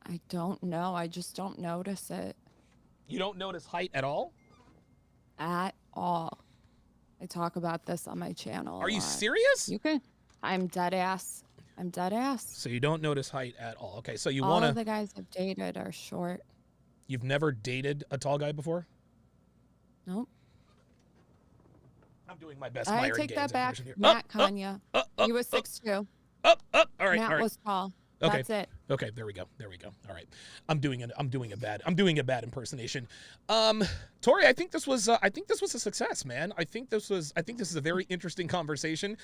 I don't know. I just don't notice it. You don't notice height at all? At all. I talk about this on my channel. Are you serious? You can. I'm dead ass. I'm dead ass. So you don't notice height at all. Okay, so you All want of to... the guys I've dated are short. You've never dated a tall guy before? Nope. I'm doing my best. I Myron take Gaines that back. impression here. Matt Kanya. He was 6'2". All right, Matt all right. was tall. Okay. That's it. Okay, there we go. All right. I'm doing a bad impersonation. Tori, I think this was a success, man. I think this is a very interesting conversation.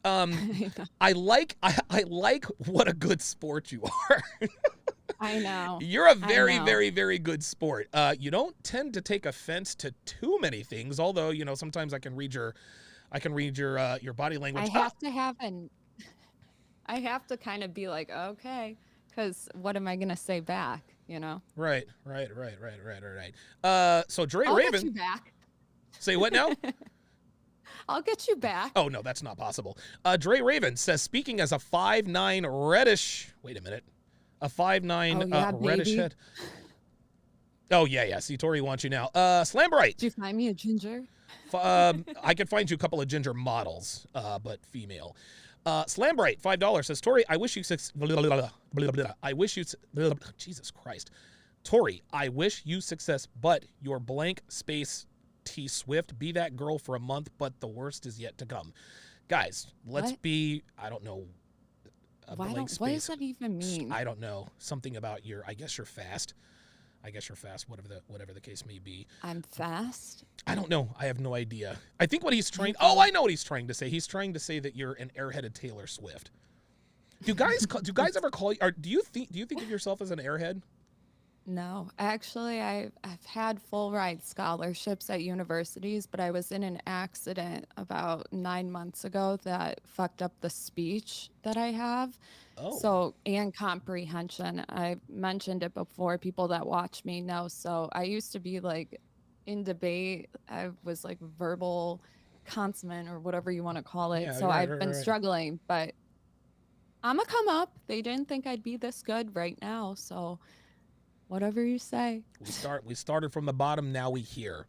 I like what a good sport you are. I know. You're a very, very, very good sport. You don't tend to take offense to too many things, although, you know, sometimes I can read your body language. I have to kind of be like, okay, because what am I gonna say back? You know? Right. So Dre I'll Raven. get you back. Say what now? I'll get you back. Oh no, that's not possible. Dre Raven says, speaking as a 5'9" reddish. Wait a minute. A 5'9" reddish baby. head. Oh yeah. See, Tori wants you now. Slambright. Did you find me a ginger? I could find you a couple of ginger models, but female. Slambright, $5 says, Tori, I wish you Jesus Christ. Tori, I wish you success, but your blank space T Swift, be that girl for a month, but the worst is yet to come. Guys, let's be, I don't know. What does that even mean? I don't know. Something about I guess you're fast. Whatever the case may be. I'm fast? I don't know. I have no idea. I think what he's trying... Oh, I know what he's trying to say. He's trying to say that you're an airheaded Taylor Swift. Do guys ever call you... Or do you think of yourself as an airhead? No, actually, I've had full ride scholarships at universities, but I was in an accident about 9 months ago that fucked up the speech that I have. Oh. So, and comprehension. I mentioned it before. People that watch me know. So I used to be like in debate. I was like verbal consummate or whatever you want to call it. Yeah, so I've been struggling, but I'm a come up. They didn't think I'd be this good right now. So whatever you say. We started from the bottom. Now we here.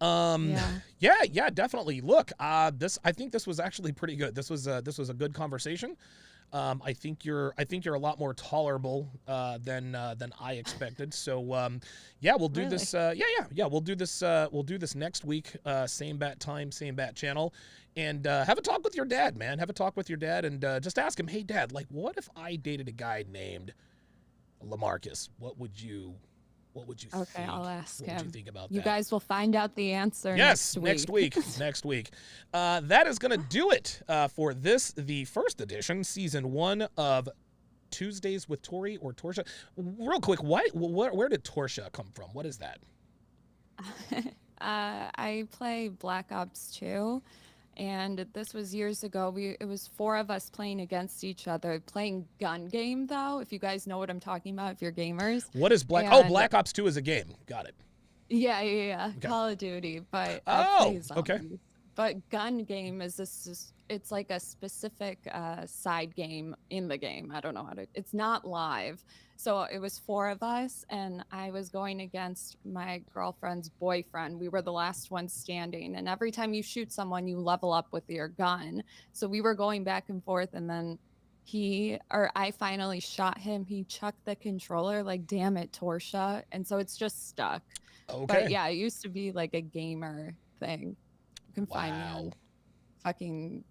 Yeah, definitely. Look, I think this was actually pretty good. This was a good conversation. I think you're a lot more tolerable than I expected. So yeah, we'll do this. We'll do this. We'll do this next week. Same bat time, same bat channel, and have a talk with your dad, man. Have a talk with your dad, and just ask him, hey, Dad, like, what if I dated a guy named LaMarcus? What would you think? Okay, I'll ask him. What would you think about that? You guys will find out the answer next next week. That is going to do it for the first edition, season 1 of Tuesdays with Tori or Torshaa. Real quick, where did Torshaa come from? What is that? I play Black Ops 2, and this was years ago. It was 4 of us playing against each other, playing gun game, though, if you guys know what I'm talking about, if you're gamers. What is Black Ops 2 is a game. Got it. Yeah. Okay. Call of Duty, but okay. But gun game is it's like a specific side game in the game. I don't know how to, it's not live. So it was 4 of us, and I was going against my girlfriend's boyfriend. We were the last ones standing, and every time you shoot someone, you level up with your gun. So we were going back and forth, and then I finally shot him. He chucked the controller, like, damn it, Torshaa. And so it's just stuck. Okay. But yeah, it used to be like a gamer thing. You can find me on fucking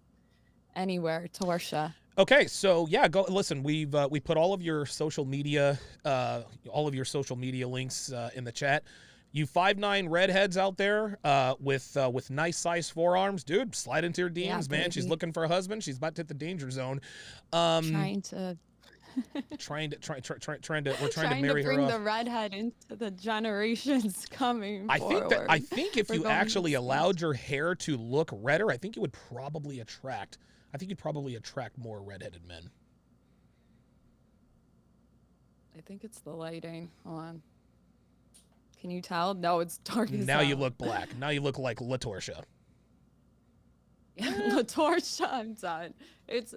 anywhere, Torshaa. Okay, so yeah, go listen. We put all of your social media links in the chat. You 5'9" redheads out there with nice size forearms, dude, slide into your DMs, man. Baby. She's looking for a husband. She's about to hit the danger zone. Trying to Trying to we're trying to Trying marry to bring her the off. redhead into the generations coming I forward. think if We're you going actually this allowed your hair to look redder, I think it would probably attract. I think you'd probably attract more redheaded men. I think it's the lighting. Hold on. Can you tell? No, it's dark as Now you hell. look black. Now you look like Torshaa. The Torshaa, I'm done. It's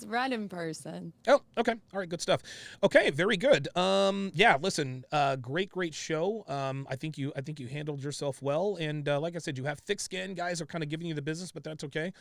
red in person. Oh, okay. All right, good stuff. Okay, very good. Yeah, listen, great show. I think you handled yourself well, and like I said, you have thick skin. Guys are kind of giving you the business, but that's okay.